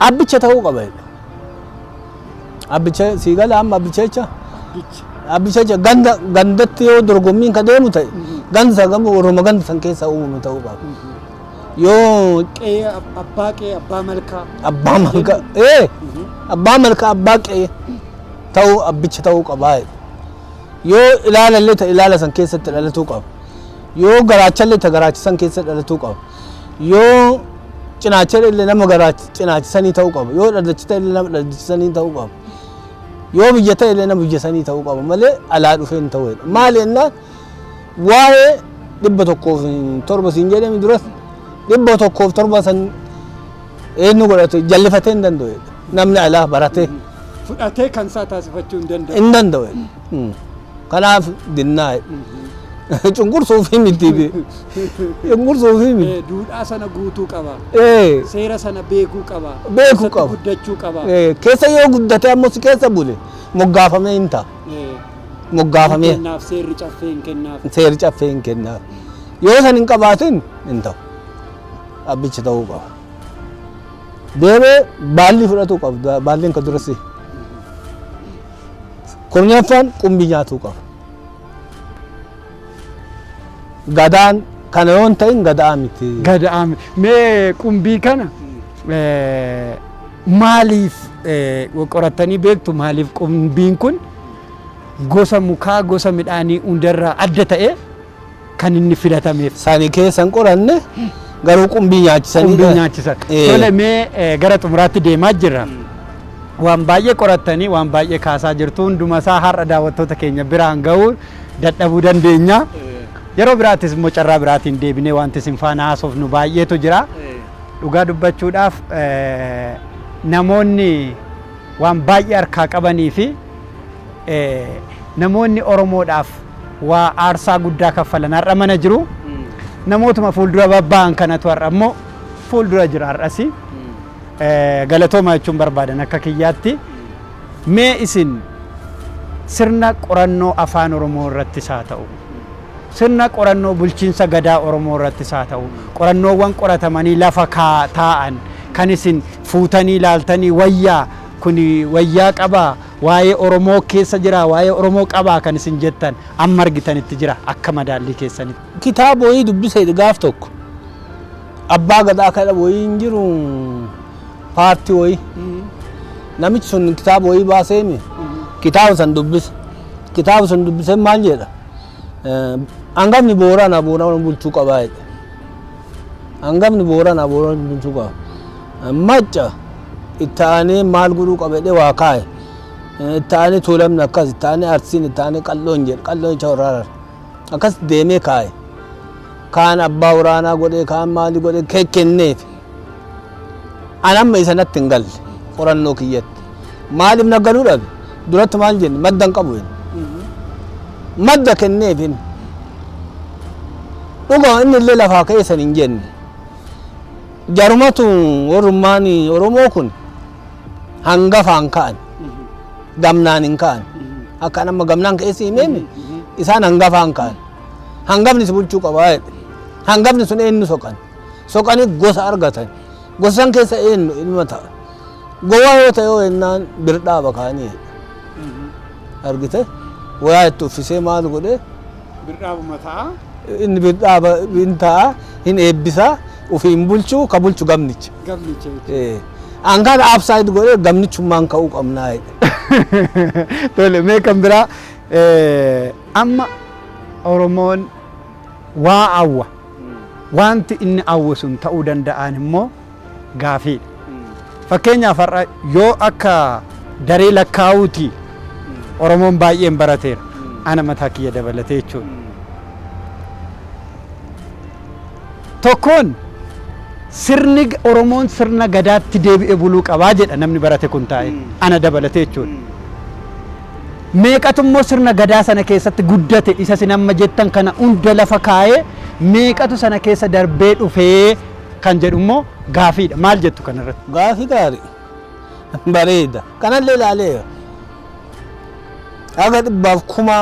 abbicha ta'uu qaba abbicha siigala amma abbicha jecha abbicha jecha gandatti yoo dorgommiin ka deemu ta'e ganda san gamu oroma ganda san keessa uumame ta'uu qaba yoo qe'ee abbaa qe'ee abbaa malkaa abbaa malkaa abbaa qe'ee ta'uu abbicha ta'uu qaba yoo ilaalallee ta'e ilaala san keessatti dhalatuu qaba yoo garaachallee ta'e garaacha san keessatti dhalatuu qaba yoo cinaachallee nama garaacha cinaachisanii ta'uu qaba yoo dhaddachitallee nama dhaddachisanii ta'uu qaba yoo biyya ta'e nama biyya sanii ta'uu qaba malee alaa dhufee hin ta'u maali jennaan waa'ee 107 siin jedhame duras 107 san eenyu godhate jallifatee hin danda'u namni alaa baratee fudhatee kan isaa taasifachuu hin danda'u kanaaf dinnaa cunqursuufii miti cunqursuufii miti duudhaa sana guutuu qaba seera sana beekuu qaba guddachuu qaba keessa yoo guddate ammoo si keessa bule moggaafamee hin ta'a moggaafamee Kennaaf seerri caffee hin kennaaf. seerri caffee hin kennaaf. Yoo san hin qabaatin hin ta'u. Abbichi ta'uu qaba. Deemee baalli fudhatuu qaba. Baalliin kan durasi. Kurnaffaan qumbii nyaatuu qaba. Gadaan kana yoo hin ta'in gadaa miti. Gadaa mee qumbii kana maaliif qorattanii beektu maaliif qumbiin kun gosa mukaa gosa midhaanii hundarraa adda ta'e kan inni filatameef. Sani keessan qoranne garuu qumbii nyaachisanii. Qumbii nyaachisan. Tole mee gara xumuraatti deemaa jirra. Waan baay'ee qorattanii waan baay'ee kaasaa jirtu hunduma isaa har'a daawwattoota keenya biraan ga'uu dadhabuu dandeenya. Yeroo biraattis immoo carraa biraatiin deebinee wanti isin faana haasofnu baay'eetu jira. Dhugaa dubbachuudhaaf namoonni waan baay'ee harkaa qabanii fi namoonni Oromoodhaaf waa aarsaa guddaa kaffalan har'a mana jiru. Namootuma fuuldura babba'an kanatu har'a immoo fuuldura jira har'asi. Galatooma jechuun barbaadan akka kiyyaatti. Mee isin sirna qorannoo afaan Oromoo irrattis haa ta'u. Sirna qorannoo bulchiinsa gadaa Oromoo irrattis haa ta'u. Qorannoowwan qoratamanii lafa taa'an kan isin fuutanii ilaaltanii wayyaa kun wayyaa qabaa waa'ee Oromoo keessa jira waa'ee Oromoo qabaa kan isin jettan amma argitanitti jira akka madaallii keessanitti. Kitaaba wayii dubbisee gaaf tokko abbaa gadaa kana wayii hin jiru paartii wayii namichi sun kitaaba wayii baaseemi kitaaba san dubbise kitaaba sun dubbise maal jedha hangafni Booranaa bulchuu qabaa jedha hangafni Booranaa bulchuu qaba macca itti aanee maal godhuu qaba jedhee waa kaa'e itti aanee Tuulamni akkas itti aanee Arsiin itti aanee Qal'oon jedha Qal'oon isa waraara akkas deemee kaa'e kaan abbaa waraanaa godhee kaan maali godhee kenneef anamma isa natti hin galle qorannoo kiyyatti maaliif na galuu dhabe duratti maal jenne madda hin qabu madda kenneef dhugama inni illee lafaa keessan hin jenne jarumatu warrummaan Oromoo kun hangafaan ka'an gamnaan hin ka'an akka nama gamnaan keessi himeemi isaan hangafaan ka'an hangafni si bulchuu qabaa jedhe hangafni sun eenyu soqanii gosa argatan gosa san keessa eenyu ilma ta'a gowwaa yoo ta'e yoo ennaan birdhaaba kaanii argite wayaa itti uffisee maal godhe Birdhaabuma ta'a. inni birdhaaba hin ta'a hin eebbisaa ufiin bulchuu ka bulchu gamnicha. Gamnicha. Angaan upside godhee gamnichummaan ka'uu qabnaa jedhe. Tole mee kan biraa amma Oromoon waa awwa wanti inni awwa sun ta'uu danda'an immoo gaafiidha. Fakkeenyaaf har'a yoo akka daree lakkaa'uuti Oromoon baay'een barateera ana mataa kiyya dabalatee jechuudha. Tokkoon sirni Oromoon sirna gadaatti deebi'ee buluu qabaa jedha namni barate kun taa'e ana dabalatee jechuudha. Meeqatu immoo sirna gadaa sana keessatti guddate isa sin amma jettan kana hunda lafa kaa'ee meeqatu sana keessa darbee dhufee kan jedhu immoo gaafiidha. Maal jettu kanarratti? Gaafii gaarii bareeda kanallee ilaalee aga dhibbaaf kuma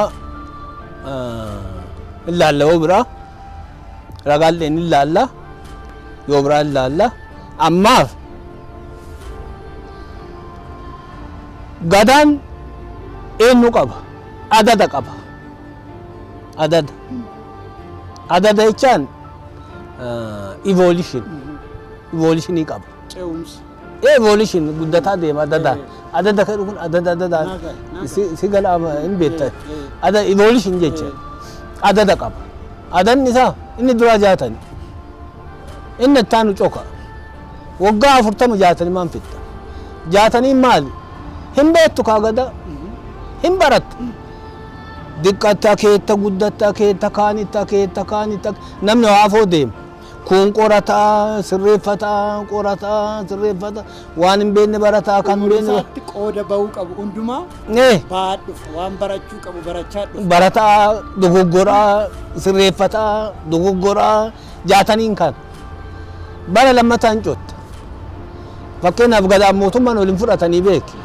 ilaalla yoo biraa ragaalleen ilaalla yoo biraa ilaalla ammaaf gadaan eenyu qaba adada qaba adada jechaan evolutionii qaba Ce'umsi. evolution guddataa deema adada kan kun adada si gala hin beektan ada evolution jecha adada qaba adanni isaa inni dura jaatani inni ittaanu coka waggaa 40 jaatani maan fitta jaatanii maali hin beektu kaa gada hin baratta diqqatta keetta guddatta keetta kaanitta namni waafoo deema kun qorataa sirreeffata waan hin beekne barataa kan beekne qooda bahuu qabu hundumaa baadhu waan barachuu qabu barachaa dhufu barataa dogoggoraa sirreeffataa dogoggoraa jaataniin kan bara lammataan cotta fakkeenyaaf gadaa mootummaan waliin fudhatanii beeki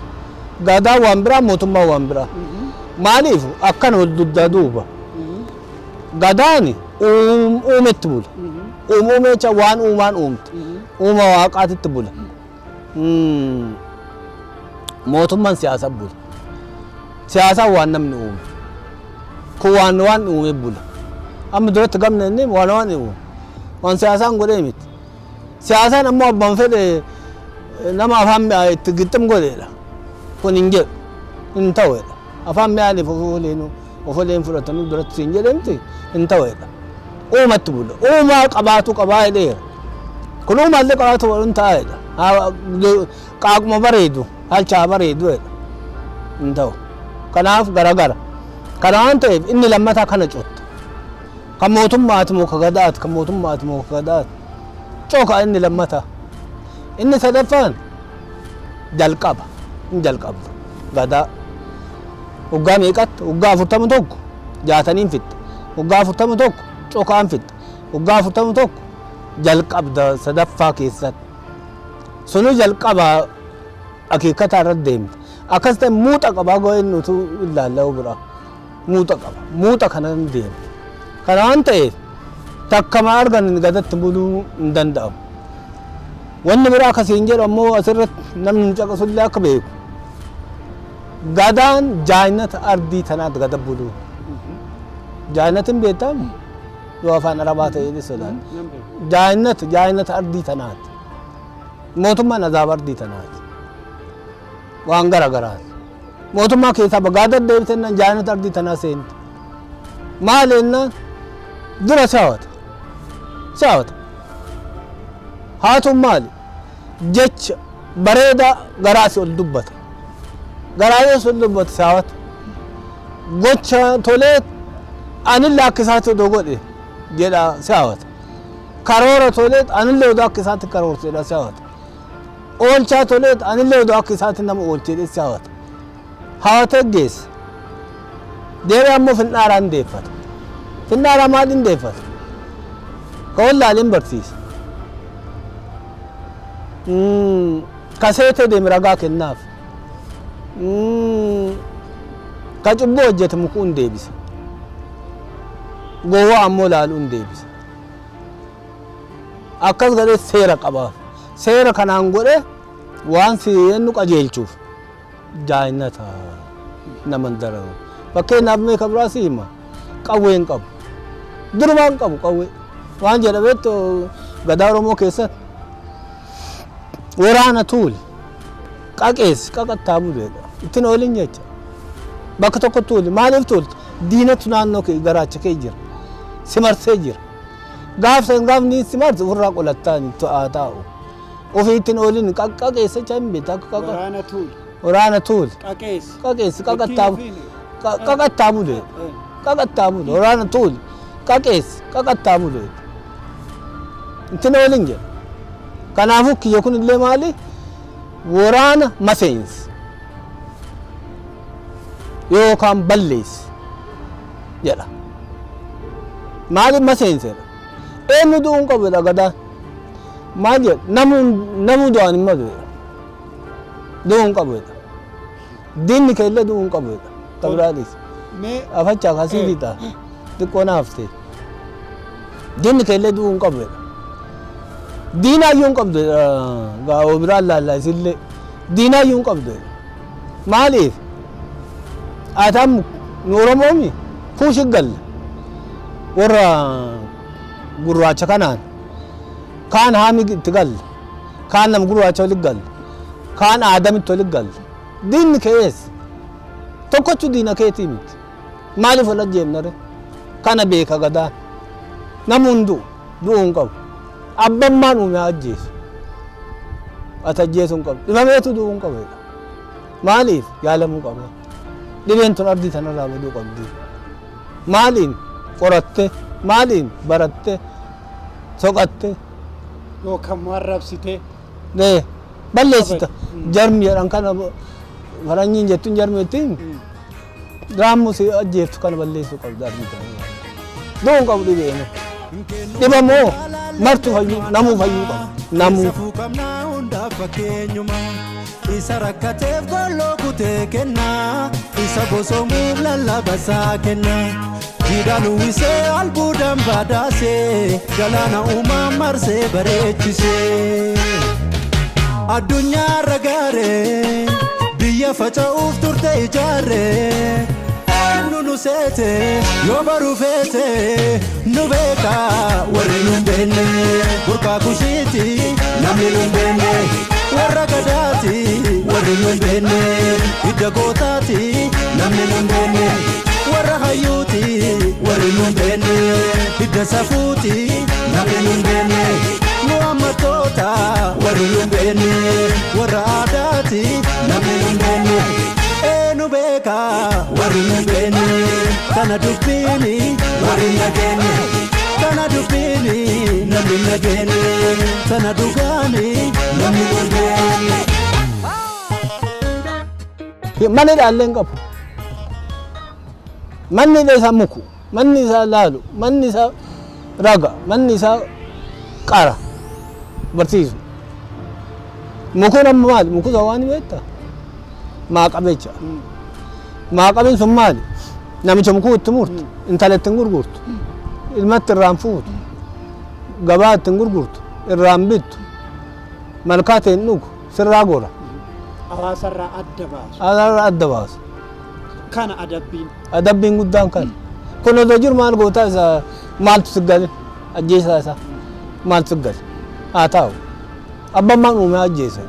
gadaa waan biraa mootummaa waan biraa maaliif akkana wal duddaa duuba gadaani uumetti bula uume jecha waan uumaan uumte uuma waaqaatitti bula mootummaan siyaasa bula siyaasaan waan namni uume kun waan uume bula amma duratti gamna inni waan uume waan siyaasaan godhee miti siyaasaan ammoo abbaan fedhe nama afaan itti gixxim godheedha kun hin jedhu hin ta'uudha afaan mi'aaniif ofoleen fudhatanii duratti siin jedhamti hin ta'uudha uumatti bula uumaa qabaatu qabaa jedheera kun uumaallee qabaatu walun taa'eedha qaaquma bareedu halchaa bareedu jedha hin ta'u kanaaf garagara kana waan ta'eef inni lammataa kana cotta kan mootummaati moo ka gadaati kan mootummaati moo ka gadaati coka inni lammataa inni sadaffaan jalqaba hin jalqabdu gadaa waggaa meeqatti waggaa 41 jaataniin fitta waggaa 41 cokaan fitta waggaa 41 jalqabda sadaffaa keessatti sunu jalqaba akeekkataa irratti deemte akkas ta'e muuxa qabaa go'een nutu ilaalla'u bira muuxa qaba muuxa kanan deema kana waan ta'eef takkama argan gadatti buluu hin danda'amu wanni biraa akkasiin jedhu ammoo asirratti namni caqasullee akka beeku gadaan jaayinata ardii tanaatti gada buluu jaayinatin beektamu yoo afaan arabaa ta'ee sodaan jaayinata ardii tanaatti mootummaan azaaba ardii tanaatti waan garagaraati mootummaa keessaa bagaada deebitennan jaayinata ardii tanaa seente maal jennaan dura saawata haatun maali jecha bareeda garaasi ol dubbata garaasi ol dubbata saawata gocha tolee anille akka isaatti odoo godhe jedha saawata karoora tolee anille odoo akka isaatti karoorsedha saawata oolchaa tolee anille odoo akka isaatti nama oolchedhe saawata hawata geessa deebi ammoo finnaaraan deeffata finnaara maaliin deeffata ka wallaaleen barsiisa kaseete deemi ragaa kennaaf ka cubbuu hojjete mukuu hin deebisa gowwaa ammoo laaluu hin deebisa akkas godhee seera qabaaf seera kanaan godhe waan seennu qajeelchuuf jaayinata naman dararu fakkeenyaaf meeqa biraa si hima qawween qabu durumaan qabu qawwee waan jedhameettu gadaa Oromoo keessatti waraana tuuli qaqeessi qaqattaa buleedha ittiin oolin jecha bakka tokko tuuli maaliif tuulta diinatu naannoo kee garaacha kee jira simarsee jira gaafni simarse ofirraa qolattaan taa'u ofii ittiin oolin qaqeessa chan beeta waraana tuuli qaqeessi qaqattaa buleedha waraana tuuli qaqeessi qaqattaa buleedha ittiin oolin jedha kanaafuu kiyya kun illee maali waraana maseensi yookaan balleessi jedha maali maseensedha eenyu du'uun qabedha gadaan maal jedha namuu du'an hin maluudha du'uun qabedha diinni kee illee du'uun qabedha tabiraalis afachaa kasii fixa xiqqoo naaftee diinni kee illee du'uun qabedha diinaayyuun qabdu gaa'oo biraan laallaa isillee diinaayyuun qabdu maaliif atam nu Oromoomi fuushi galle warra gurraacha kanaan kaan haami itti galle kaan nam gurraacha walitti galle kaan aadamitti walitti galle diinni kees tokkochu diina keetii miti maaliif wal ajjeefnare kana beeka gadaan namuun du'uun qabu abbammaan uume ajjeesu ati ajjeesuun qabu dhibameetu du'uun qabedha maaliif yaalamuu qaba dhibeen tun ardii tanarraa baduu qabdi maaliin qoratte maaliin baratte soqatte yookaan arrabsite balleessita jarmi jedhan kana faranjiin jettuun jarmi ittiin raammu si ajjeeftu kana balleessuu qabdi ardii tanarraa du'uun qabu dhibeenu dhibamoo martu fayyuu namuu fayyuu qabu namuu isa rakkateef golloo kutee kennaa isa bosomuuf lallabasaa kenna jiidhaan uwwisee albuudhaan baadaasee galaana uumaa marsee bareechisee addunyaa ragaaree biyya faca'uuf turte ijaarree nu seete yoo baruu feete nu beeka warri nu beenne burqaa kushiiti namni nu beenne warra gadaati warri nu beenne hidda gootaati namni nu beenne warra hayyuuti warri nu beenne hidda safuuti namni nu beenne nu ammattoota warri nu beenne warra aadaati namni nu beenne nu beeka warri nu beenne kana dubbiini warri nageenne kana dubbiini namni nageenne kana dhugaani namni nageenne. Manni dhaalleen qabu. Manni isaa muku, manni isaa laalu, manni isaa raga, manni isaa qara barsiisu. Mukuun amma maali? Muku isaa waan beektaa? Maaqabecha. Maaqabeen sun maali? Namicha mukuu itti murtu, intala ittiin gurgurtu, ilmatti irraan fuutu, gabaa ittiin gurgurtu, irraan bittu, malkaa ta'een dhugu, sirraa gora. Hawaasarraa adda baasu. Hawaasarraa adda baasu. Kana adabbiin. Adabbiin guddaan kana. Kun osoo jiru maal gootaa isaa maaltu si gale? Ajjeesaa isaa maaltu si gale? Haa ta'u. Abbaan maan uumee ajjeesa.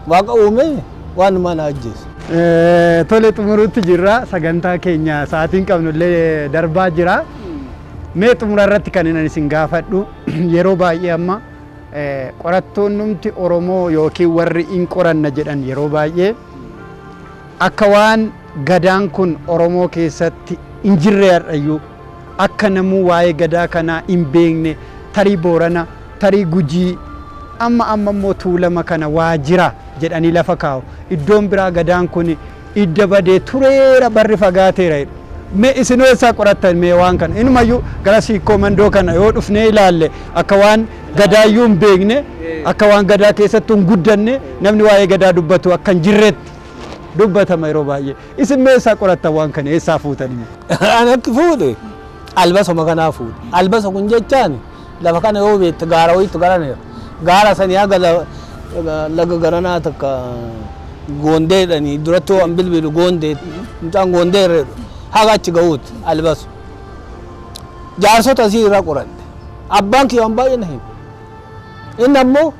Waaqa uumee waan mana ajjeesa. Tole xumuruutti jirra sagantaa keenya sa'aatiin qabnullee darbaa jira. Mee xumura irratti kan inni isin gaafadhu yeroo baay'ee amma qorattoonnumti Oromoo yookiin warri hin qoranna jedhan yeroo baay'ee akka waan gadaan kun Oromoo keessatti hin jirre har'ayyuu akka namuu waa'ee gadaa kanaa hin beekne tarii Boorana tarii Gujii amma immoo Tuulama kana waa jira jedhanii lafa kaa'u iddoon biraa gadaan kun idda badee tureera barri fagaateera. Mee isinoo isaa qorattan mee waan kana inumayyuu gara siikoo mandoo kana yoo dhufnee ilaalle akka waan gadaayyuu hin beekne akka waan gadaa keessatti hin guddanne namni waa'ee gadaa dubbatu akka hin jirretti dubbatama yeroo baay'ee. Isin mee isaa qorattan waan kana eessaa fuutanii? Ani akka fuudhe albasuma kanaa fuudhe. Albasa kun jechaan lafa kana yoo beekte gaara wayiitu garaneera. Gaara sanii haga laga garanaa takka goondeedhanii duratti waan bilbilu goondee mucaan goondeerreedha. Haga achi ga'uuti albasu. Jaarsota asii irraa qoradhe. Abbaan kiyyoon baay'ee na hime. Inni ammoo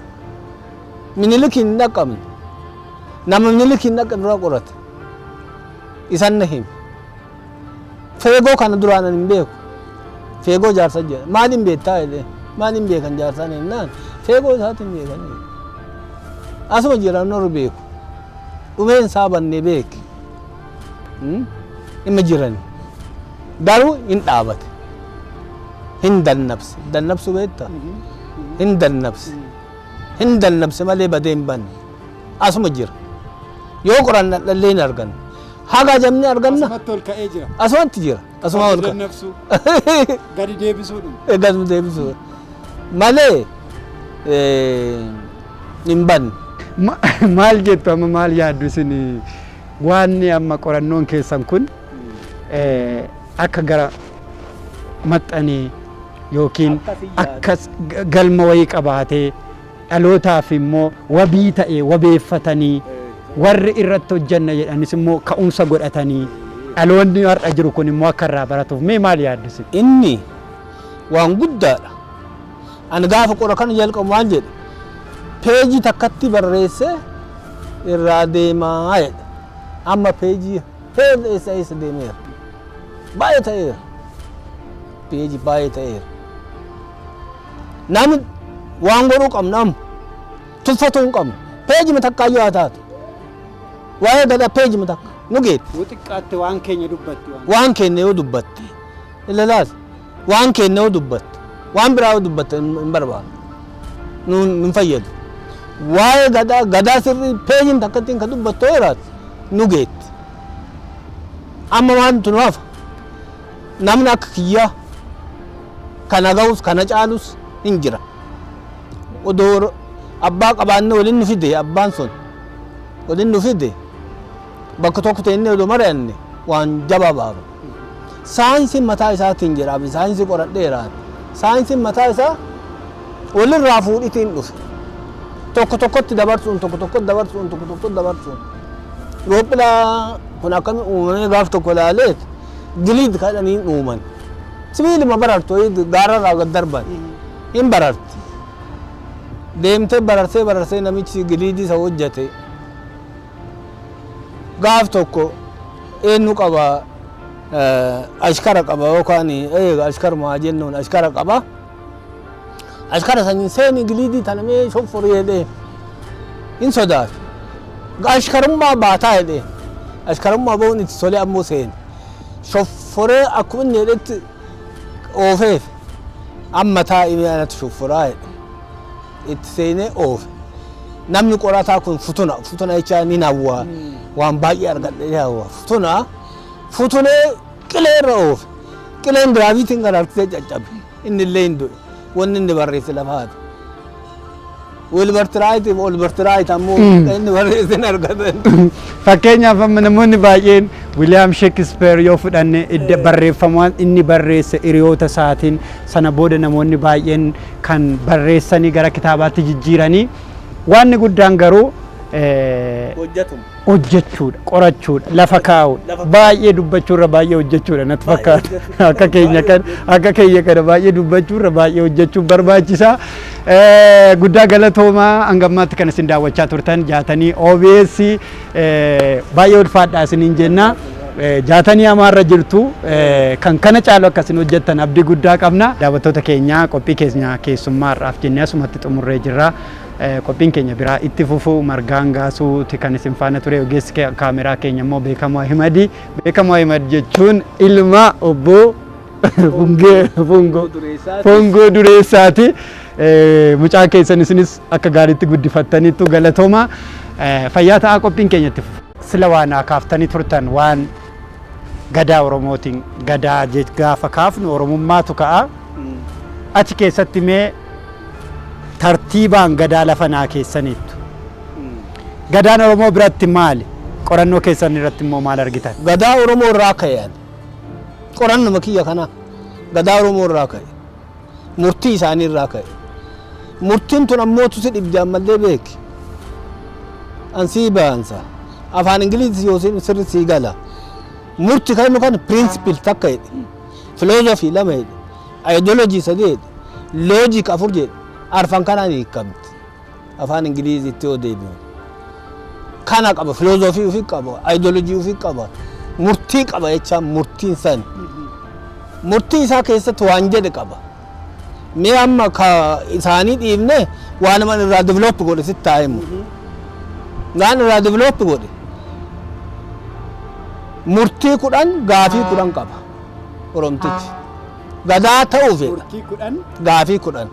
Minilik hin dhaqqabne. Nama Minilik hin dhaqqabne irraa qorate. Isan na hime. Feegoo kana duraan hin beeku. Feegoo jaarsa jedha. Maal hin beektaa jedhee. Maal hin beekan jaarsaan jennaan. Feegoo isaati hin beekan. Asuma jiran warri beeku. Dhumeen isaa bannee beeke. Ima jiran. Garuu hin dhaabate. Hin dannabse. Dannabsu beektaa? Hin dannabse. Hin dannabse malee badee hin banne. Asuma jira. Yoo qoranna dhallee hin arganne. Haga jamni arganna. Asumatti ol ka'ee jira. Asumatti jira. Asuma ol ka'e. Dannabsu. Gadi deebisuudhaan. Gadi deebisuudhaan. Malee hin banne. Maal jettu amma maal yaaddu isin waan amma qorannoon keessan kun akka gara maxxanee yookiin akka galma wayii qabaatee dhalootaaf immoo wabii ta'e wabeeffatanii warri irratti hojjanna jedhanis immoo ka'umsa godhatanii dhaloonni har'a jiru kun immoo akka irraa baratuuf mee maal yaaddu isin? Inni waan guddaadha. Ani gaafa qora kana jalqabu maal jedhe peejii takkatti barreesse irraa deemaa jedhe. Amma peejii eessa deemeera. Baay'ee ta'eera. Peejii baay'ee ta'eera. Namni waan godhuu qabna amma tuffatuu hin qabnu. Peejii takkaayyuu haa taatu. Waa'ee gadaa peejii takka nu geedde. Yoo xiqqaatte waan keenya dubbatti. Waan keenya yoo dubbatte. Ilaalaas waan keenya yoo dubbatte. Waan biraa yoo dubbatte hin barbaadu. Nu fayyadu. Waa'ee gadaa sirrii peejiin takkattiin kan dubbattu jiraatu nu geetti. Amma waantu nu hafa namni akka kiyyaa kana ga'us kana caalus hin jira. Odoo abbaa qabaanne waliin nu fide abbaan sun waliin nu fide bakka tokko ta'inne odoo mari'anne waan jabaa baaba. Saayinsiin mataa isaatiin jira saayinsii qoradheeraan saayinsiin mataa isaa walirraa fuudhitiin dhufe tokko tokkotti dabarsuun tokko tokkotti dabarsuun tokko tokkotti dabarsuun Itoophiyaa kun akkami uumamee gaaf tokko ilaaleet giliid kadhanii uuman sibiiluma barartu gaararraa gad darban hin bararti deemtee bararsee namichi giliidii isa hojjate gaaf tokko eenyu qaba ashkara qaba yookaan ashkaruma jennuun ashkara qaba ashkara saniin seeni giliidii tanamee shofforii jedhee hin sodaatu ashkarummaa baataa jedhee ashkarummaa ba'uun itti tolee ammoo seeni shofforee akkuma inni jedhetti oofeef amma taa'imee anatti shofforaa jedhe itti seenee oofe namni qorataa kun futuna jechaa ni hawwaa waan baay'ee argadhee hawwaa futunee qilee irra oofe qileen biraabiitiin garaartee caccabe inni illee hin du'e wanni inni barreesse lafaati Wilbertiraayit ammoo inni barreesse hin argatan. Fakkeenyaaf amma namoonni baay'een William Shakespeare yoo fudhanne barreeffamaan inni barreesse hiriyoota isaatiin sana booda namoonni baay'een kan barreessanii gara kitaabaatti jijjiiranii waan guddaan garuu hojjechuudha qorachuudha lafa kaa'uudha baay'ee dubbachuurra baay'ee hojjechuudha natti fakkaata akka keenya kana baay'ee dubbachuurra baay'ee hojjechuun barbaachisaa guddaa galatoomaa hangammaatti kan isin daawwachaa turtan jaatanii OBS baay'ee ulfaadhaa isiniin jenna jaatanii amaarra jirtu kan kana caalu akkasin hojjettan abdii guddaa qabna daawwattoota keenya qophii keenya keessummaarraaf jennee asumatti xumurree jirra qophiin keenya biraa itti fufuu margaan gaasuuti kan isin faana ture ogeessi kaameraa keenya immoo Beekamoo Ahimadi jechuun ilma obbo Fungoo Dureessaati mucaan keessan isinis akka gaariitti guddifattaniittu galatooma fayyaa ta'aa qophiin keenya itti fufu sila waan kaaftanii turtan waan gadaa Oromootiin gadaa gaafa kaafnu Oromummaatu ka'a achi keessatti mee tartiibaan gadaa lafa naa keessaniittu gadaan Oromoo biratti maali qorannoo keessan irratti immoo maal argitan gadaa Oromoo irraa ka'an qorannuma kiyya kana gadaa Oromoo irraa ka'e murtii isaanii irraa ka'e murtiin tun ammoo tusi dhibdaan mallee beeki ansii baansa afaan ingiliizi yoo sirri sii gala murti kannu kan principle takka jedhe philosophy lama jedhe ideology sadii jedhe logic afur jedhe arfan kanaan hiikamti afaan ingiliizitti yoo deebi'u kana qaba philosophy ofii qaba ideology ofii qaba murtii qaba jechaan murtiin san murtii isaa keessatti waan jedhe qaba mee amma ka isaanii dhiibne waan man irraa develop godhe sitti taa'imu gaan irraa develop godhe murtii kudhan gaafii kudhan qaba Oromtichi gadaa ta'uuf gaafii kudhan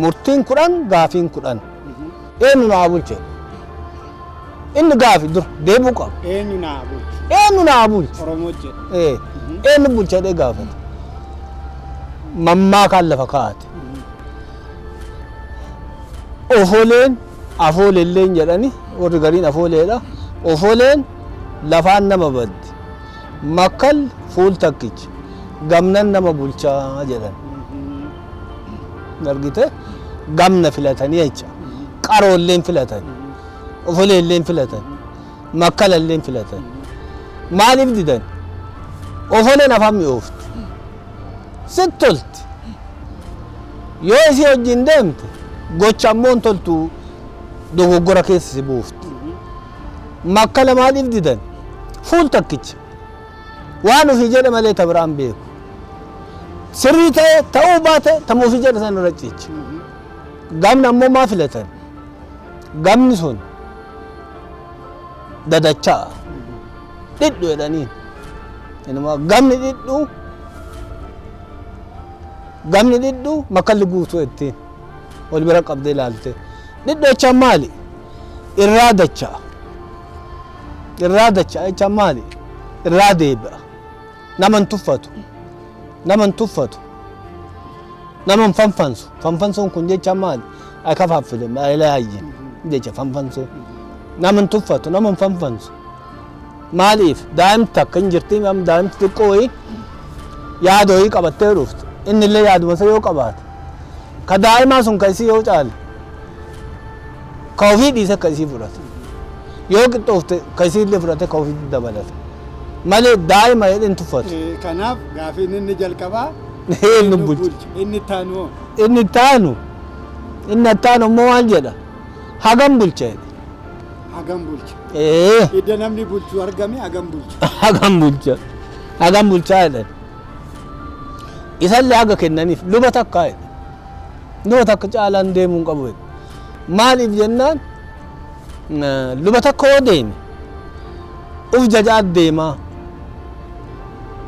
murtiin kudhan gaafiin kudhan eenyu naa bulche inni gaafii dur deebuu qaba eenyu naa bulche eenyu bulche jedhee gaafata mammaa kan lafa kaa'ate ofoleen afooleelleen jedhani warri gariin afooleedha ofoleen lafaan nama baddi makkal fuul takkichi gamnan nama bulchaa jedhan argite gamna filatanii jecha qaroolleen filatan ofoleelleen filatan makkalalleen filatan maaliif didan ofoleen afaan mi'oofti sitti tolti yoo isii wajjin deemte gocha ammoon toltu dogoggora keessa si buufti makkala maaliif didan fuul takkicha waan ofii jedhe malee ta biraan beeku sirrii ta'e ta'uu baate tama ofii jedhe san irra ciichi gamni ammoo maa filatan gamni sun dadachaa dhidhu jedhaniin gamni dhidhu makkalli guutuu ittiin wal bira qabdee ilaalte dhidhu jechaan maali irraa dachaa jechaan maali irraa deebi'a naman tuffatu naman fanfansu fanfansuun kun jechaan maali akka faaffile maalilaayyin jecha fanfansuu naman tuffatu naman fanfansu maaliif daa'imti akka hin jirti daa'imti xiqqoo wayii yaada wayii qabattee dhuftu inni illee yaaduma isa yoo qabaate ka daa'imaa sun ka isii yoo caale ka ofii dhiise ka isii fudhate yoo qixxoofte ka isii illee fudhate ka ofii dabalate malee daa'ima jedhin tuffatu. Kanaaf gaafiin inni jalqabaa inni bulcha inni taanu inni taanu immoo maal jedha hagam bulcha jedhe. Hagam bulcha. Idda namni bulchu argame hagam bulcha. Hagam bulchaa jedhan. Isallee haga kennaniif luba takka jedhe. Luba takka caalaan deemuu hin qabu jedhe. Maaliif jennaan luba takka yoo deeme uf jajaa deemaa.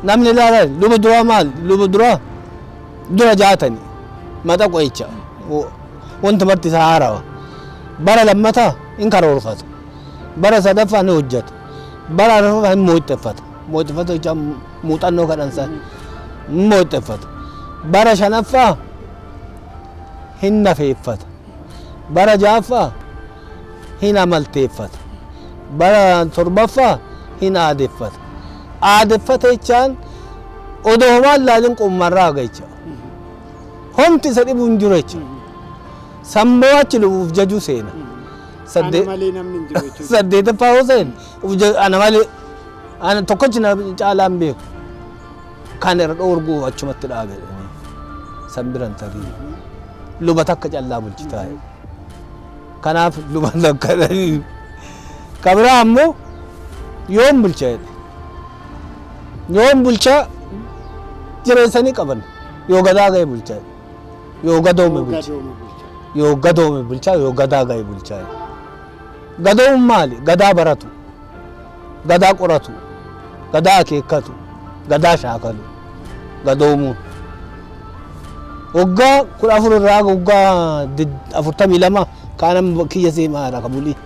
Namni ilaalaa luba duraa maal luba duraa dura jaatanii mata qo'icha wanta marti isaa haarawa. Bara lammataa in karoorfata. Bara sadaffaa ni hojjeta. Bara arfaffaa hin moo'ixxeffata. Moo'ixxeffata jechuun muuxannoo kadhansan moo'ixxeffata. Bara shanaffaa hin nafeeffata. Bara ja'affaa hin amalteeffata. Bara torbaffaa hin aadeffata. Aadeffata jechuun odoo homaan laalin qommarraa gacha. Homti isa dhibu hin jiru jechuudha. Sammuu achi lubuuf jajuu seena. Saddeetaffaa yoo seene ana malee ana tokkochi na caalaan beeku kan irra dhoorguu achumatti dhaabee sambiran tarii luba takka callaa bulchitaa kanaaf luba takka kabiraa ammoo yoon bulcha yoon bulcha jireessanii qaban yoo gadaa ga'e bulcha yoo gadoome bulcha yoo gadoome bulcha yoo gadaa ga'e bulcha gadoon maali gadaa baratu gadaa qoratu gadaa akeekkatu gadaa shaakalu gadoomuun waggaa 14 irraa waggaa 42 kaanam kiyya seemaadha kabulii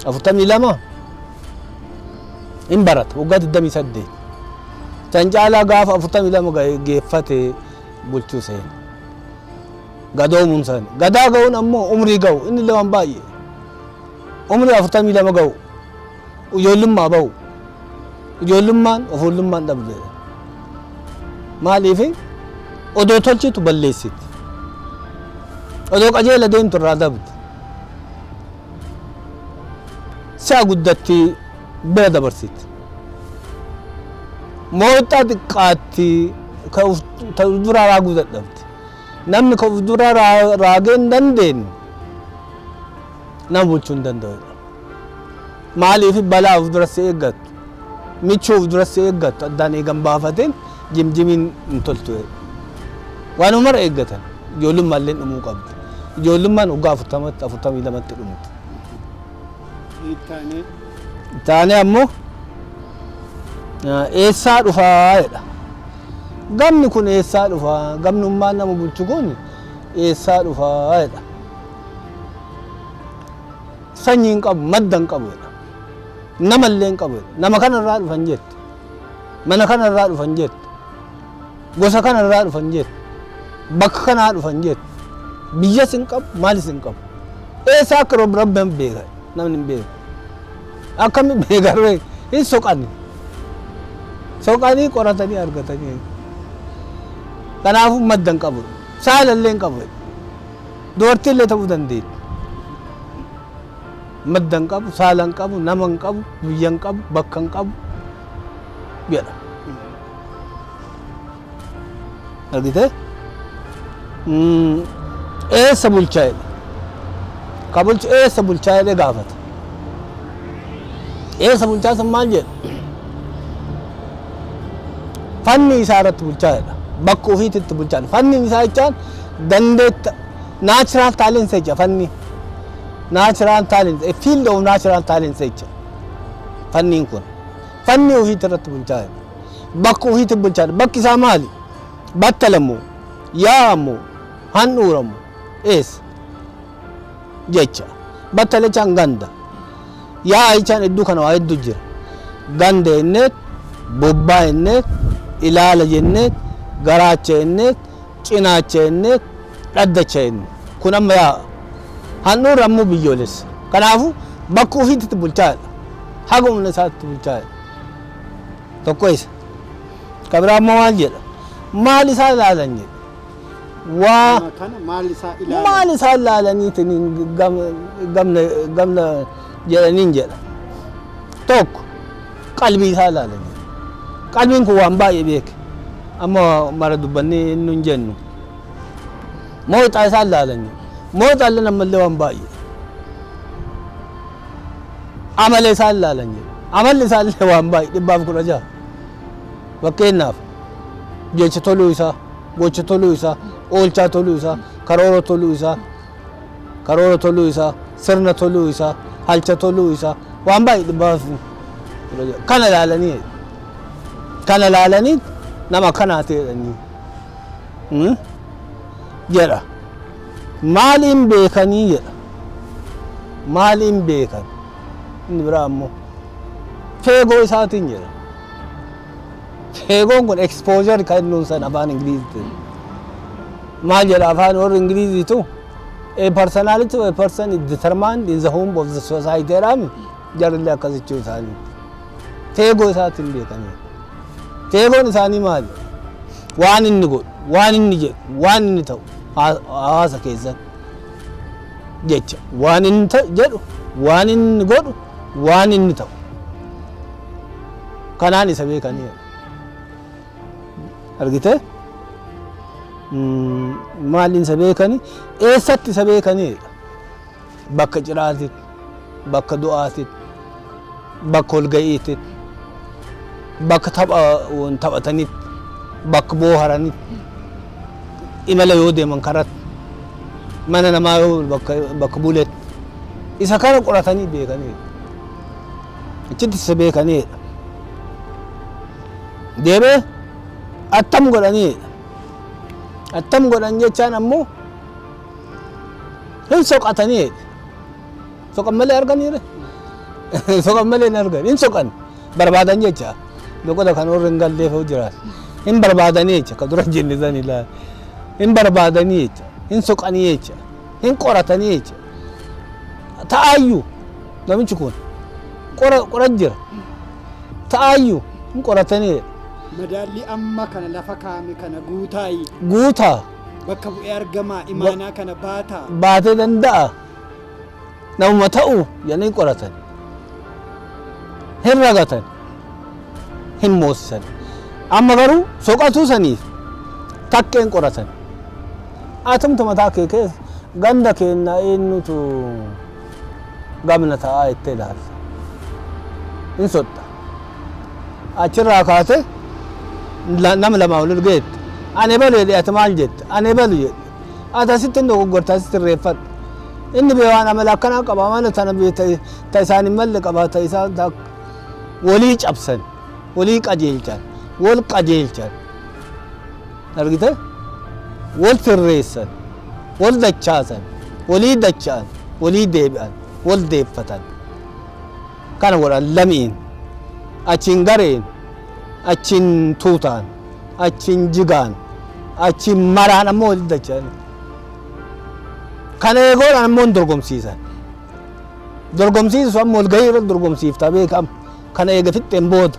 42 in barata waggaa 28 tan caalaa gaafa 42 geeffate bulchuu seena gadoomuun san gadaa ga'uun ammoo umrii ga'u inni lamaan baay'ee umrii 42 ga'u ijoollummaa ba'u ijoollummaan ofuullummaan dhabde maaliif odoo tolchitu balleessiti odoo qajeela deemtu irraa dabdi si'a guddatti bira dabarsiti mooxaa xiqqaatti ka dura raaguu dadhabdi namni ka dura raagee hin dandeenye nama bulchuu hin danda'u maaliif balaa of dura si eeggattu michuu of dura si eeggattu addaan eegan baafateen jimjimiin hin toltu waan umara eeggatan ijoollummaan illee dhumuu qabdi ijoollummaan waggaa 42tti dhumti taanee ammoo eessaa dhufaa jedha gamni kun eessaa dhufaa gamnummaan nama bulchu kun eessaa dhufaa jedha sanyii hin qabu madda hin qabu jedha nama illee hin qabu jedha nama kanarraa dhufan jettu mana kanarraa dhufan jettu gosa kanarraa dhufan jettu bakka kanaa dhufan jettu biyyas hin qabu maalis hin qabu eessaa akka rabban beeka namni hin beeku akkami beekarree hin soqanne soqanii qoratanii argatanii kanaafuu madda hin qabu saala illee hin qabu dubartii illee ta'uu dandeetti madda hin qabu saala hin qabu nama hin qabu biyya hin qabu bakka hin qabu jedha argite eessa bulchaa jedhe ka bulchu eessa bulchaa jedhe gaafata eessa bulchaa sun maal jedha fanni isaa irratti bulchaa jedha bakka ofiititti bulchaa fanni isaa jechaan dandeetta natural talent jecha fanni natural talent a field of natural talent jecha fanniin kun fanni ofiitti irratti bulchaa jedha bakka ofiitti bulchaa bakki isaa maali battalamu yaamu handhuuramu eessa jecha battala jechaan ganda yaa jechaan hedduu kana waa hedduu jira ganda jenneet bobbaa jenneet ilaala jenneet garaacha jenneet cinaacha jenneet dhaddacha jenneet kun amma yaa handhuura ammoo biyyoolessa kanaafu bakka ofiitti bulchaadha. Haga humna isaatti bulchaadha. Tokko isa. Kabiraa ammoo maal jedha? Maal isaa ilaalan jedha. Waa kana maal isaa ilaalan? maal isaa ilaalaniitiin gamna jedhaniin jedha. Tokko qalbii isaa ilaalan jedha. Qalbiin kun waan baay'ee beeke. Amma mara dubbannee inni hin jennu. Mooxaa isaa ilaalan jedha. Mooxaa illee ammallee waan baay'ee. Amala isaa ilaalan jedha. Amalli isaa illee waan baay'ee 16. Fakkeenyaaf jecha toluu isaa, gocha toluu isaa, oolchaa toluu isaa, karoora toluu isaa, sirna toluu isaa, halcha toluu isaa waan baay'ee 16. Kana ilaalanii nama kanaa ta'edhanii jedha. Maaliin beekanii jedha. Maaliin beekan? Inni biraa ammoo feegoo isaatiin jedha. Feegoon kun exposure kan nuun san afaan Ingiliziitiin. Maal jedha afaan warri Ingiliziitu? A personality of a person is determined in the home of the society jedhami. Jarrillee akkasichuu isaanii. Feegoo isaatiin beekanii. Feegoon isaanii maali? Waan inni godhu, waan inni jedhu, waan inni ta'u hawaasa keessatti jecha. Waan inni jedhu, waan inni godhu, waan inni ta'u. Kanaan isa beekanii. Argite? Maaliin isa beekanii? Eessatti isa beekanii? Bakka ciraatitti, bakka du'aatitti, bakka walga'iititti, bakka taphatanitti, bakka booharanitti, imala yoo deeman karatti, mana namaa yoo bakka buletti. Isa kana qoratanii beekanii. Achitti isa beekanii. Deebee attam godhanii. Attam godhan jechaan ammoo hin soqatanii. Soqan malee arganiire. Soqan malee hin argan. Hin soqan barbaadan jecha. Loqoda kan warri hin galleef jiraat. Hin barbaadanii jecha. Ka dura jenne san ilaala. Hin barbaadanii jecha. Hin soqanii jecha. Hin qoratanii jecha. Ta'aayyuu namichi kun qorat jira. Ta'aayyuu hin qoratanii. Madaalli amma kana lafa kaame kana guutaayi. Guutaa. Bakka bu'ee argamaa imaanaa kana baataa. Baatee danda'a. Namuma ta'u jedhanii qoratan. Hin ragatan. Hin moosisan. Amma garuu soqatuu saniif takkeen qoratan. Atumta mataa kee keessa ganda keenya eenyutu gamna ta'aa itti ilaalla. Hin sotta. Achirraa kaate nama lamaa ol ergeetti. Ani balu jedhe ati maal jette? Ani balu jedhe. Ati asitti hin dogoggorta asitti irreeffadhu. Inni bee waan amala akkanaa qaba amala tana bee ta isaan hin malle qaba ta isaan walii cabsan, walii qajeelchan, wal qajeelchan. Argite? Wal sirreessan, wal dachaasan, walii dacha'an, walii deebi'an, wal deeffatan. Kana godhan lamiin achiin gareen, achiin tuutaan, achiin jigaan, achiin maraan ammoo walii dacha'an. Kana eegoodhaan ammoo hin dorgomsiisan. Dorgomsiisu ammoo walgahii irratti dorgomsiifta beekama. Kana eega fixxeen booda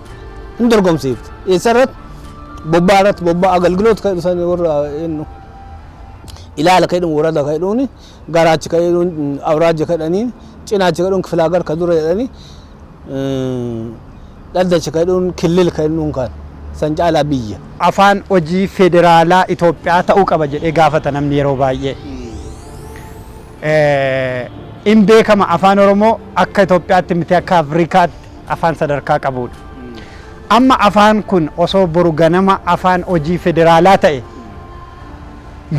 hin dorgomsiifta. Eessa irratti? Bobbaa irratti bobbaa agalgiloota kan dhufan warra eenyu. Ilaala kan jedhamu warada kan jedhuuni, garaachi kan jedhuun awraaja kan jedhaniin, cinaachi kan jedhuun kifilaagar kan dura jedhanii, dhaddachi kan jedhuun killil kan jedhuun kan san caalaa biyya. Afaan hojii federaalaa Itoophiyaa ta'uu qaba jedhee gaafata namni yeroo baay'ee. In beekama afaan Oromoo akka Itoophiyaatti miti akka Afrikaatti afaan sadarkaa qabudha. Amma afaan kun osoo boru ganama afaan hojii federaalaa ta'e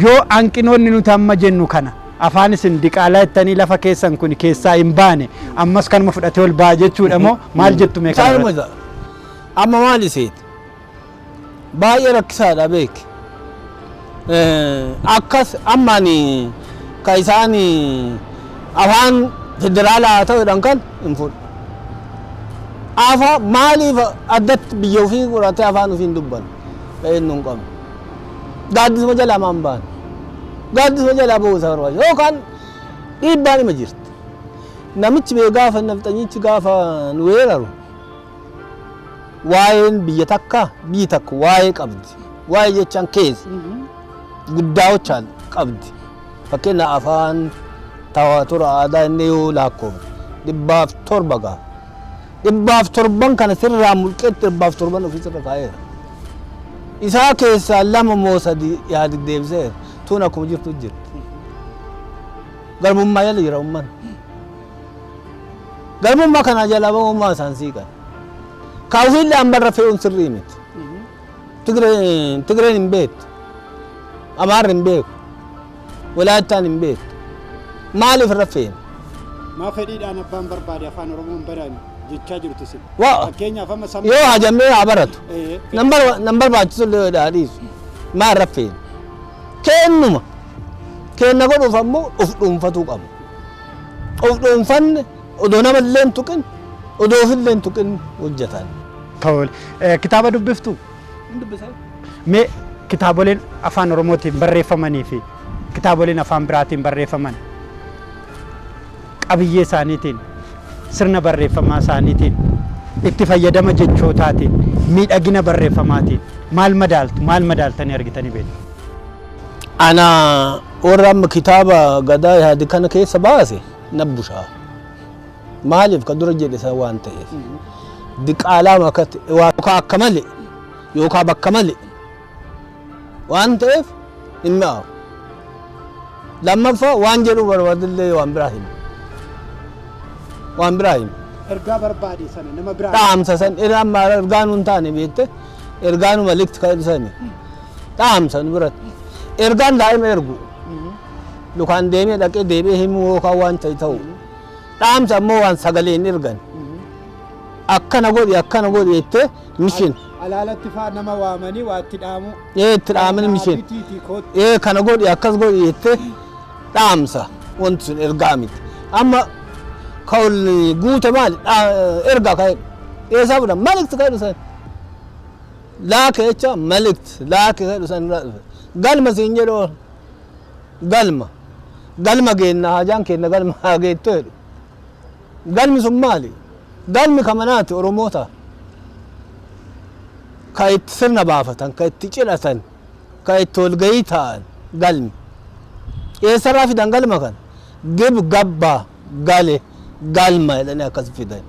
yoo hanqinoonni nuti amma jennu kana afaan isin diqaalaa jettanii lafa keessan kun keessaa hin baane ammas kanuma fudhatee ol ba'a jechuudha moo maal jettu mee kana? Amma maal iseeti? Baay'ee rakkisaadha beeki. Akkas ammaani ka isaan afaan federaalaa ta'uudhaan kan hin fudhu. Afaan maaliif addatti biyya ofii qoratee afaan ofii hin dubbanne? Eenyu hin qabne. Gaaddisuma jalaa maan baane. Gaaddisuma jalaa ba'uu isaa barbaachisa. Yookaan dhiibbaan ima jirti. namichi bee gaafa nafxanyichi gaafa nu weeraru waa'een biyya takka waa'ee qabdi. Waa'ee jechaan keessa guddaa hochaan qabdi. Fakkeenya afaan tawatura aadaa inni yoo lakkoofne 707 ga'a. 707 kana sirraa mulqeetti 707 ofii sirra kaa'eera. Isaa keessaa 2 moo 3 yaadi deebiseera. Tuun akkuma jirtu jirti. Garbummaa jala jira uummanni. Garbummaa kana jala uummaa isaan siiqan. Kaawwiillee ammarra fe'uun sirrii miti. Tigreen hin beektu. Amaarri hin beeku. Walaayittaan hin beektu. Maaliif irra fe'en? Maa fedhiidhaan abbaan barbaade afaan Oromoo hin barane jechaa jirtu isin. Fakkeenyaaf amma yoo hajamee haa baratu. Nan barbaachisu illee dhaadhiisu. Maa irra fe'en? Kennuma. Kenna godhuuf ammoo of dhuunfatuu qabu. Of dhuunfanne odoo nama illee hin tuqin odoo ofillee hin tuqin hojjetan. Tole. Kitaaba dubbiftu? Mee kitaaboleen afaan Oromootiin barreeffamanii fi kitaaboleen afaan biraatiin barreeffaman qabiyyee isaaniitiin sirna barreeffamaa isaaniitiin itti fayyadama jechootaatiin miidhagina barreeffamaatiin maal madaaltanii argitanii beektu? Ana warra amma kitaaba gadaa yaadi kana keessa baase nabbushaa. Maaliif ka dura jedhe isaa waan ta'eef. Diqaalaa makate yookaan akka malee yookaan bakka malee waan ta'eef hin mi'aawu. Lammaffaa waan jedhu barbaadillee waan biraa himu. Waan biraa himu. Ergaa barbaade sana nama biraa. Dhaamsa san ergaa nuun taane beekte ergaa nu malikti kan sani. Dhaamsa nu biratti. Ergaan daa'ima ergu. Lukaan deemee dhaqee deebi'ee himu yookaan waan ta'u. Dhaamsa ammoo waan sagaleen ergan. Akkana godhi jettee mishin. Alaalatti faa nama waamanii waa itti dhaamu. Itti dhaamani mishin. Kana godhi akkas godhi jettee dhaamsa wanti sun ergaa miti. Amma kaul guute maali ergaa ka'e eessaa fuudhan malikti ka'e dhusan. Laaka jecha malikti laaka ka'e dhusan irraa dhufe. Galma siin jedhoo galma geenna hajaan kenna galma haa geettu jedhu. Galmi sun maali? Galmi kamanaati Oromoota. Ka itti sirna baafatan, ka itti cidhatan, ka itti walgahii ta'an galmi. Eessarraa fidan galma kan? Gib gabbaa gale galma jedhanii akkas fidan.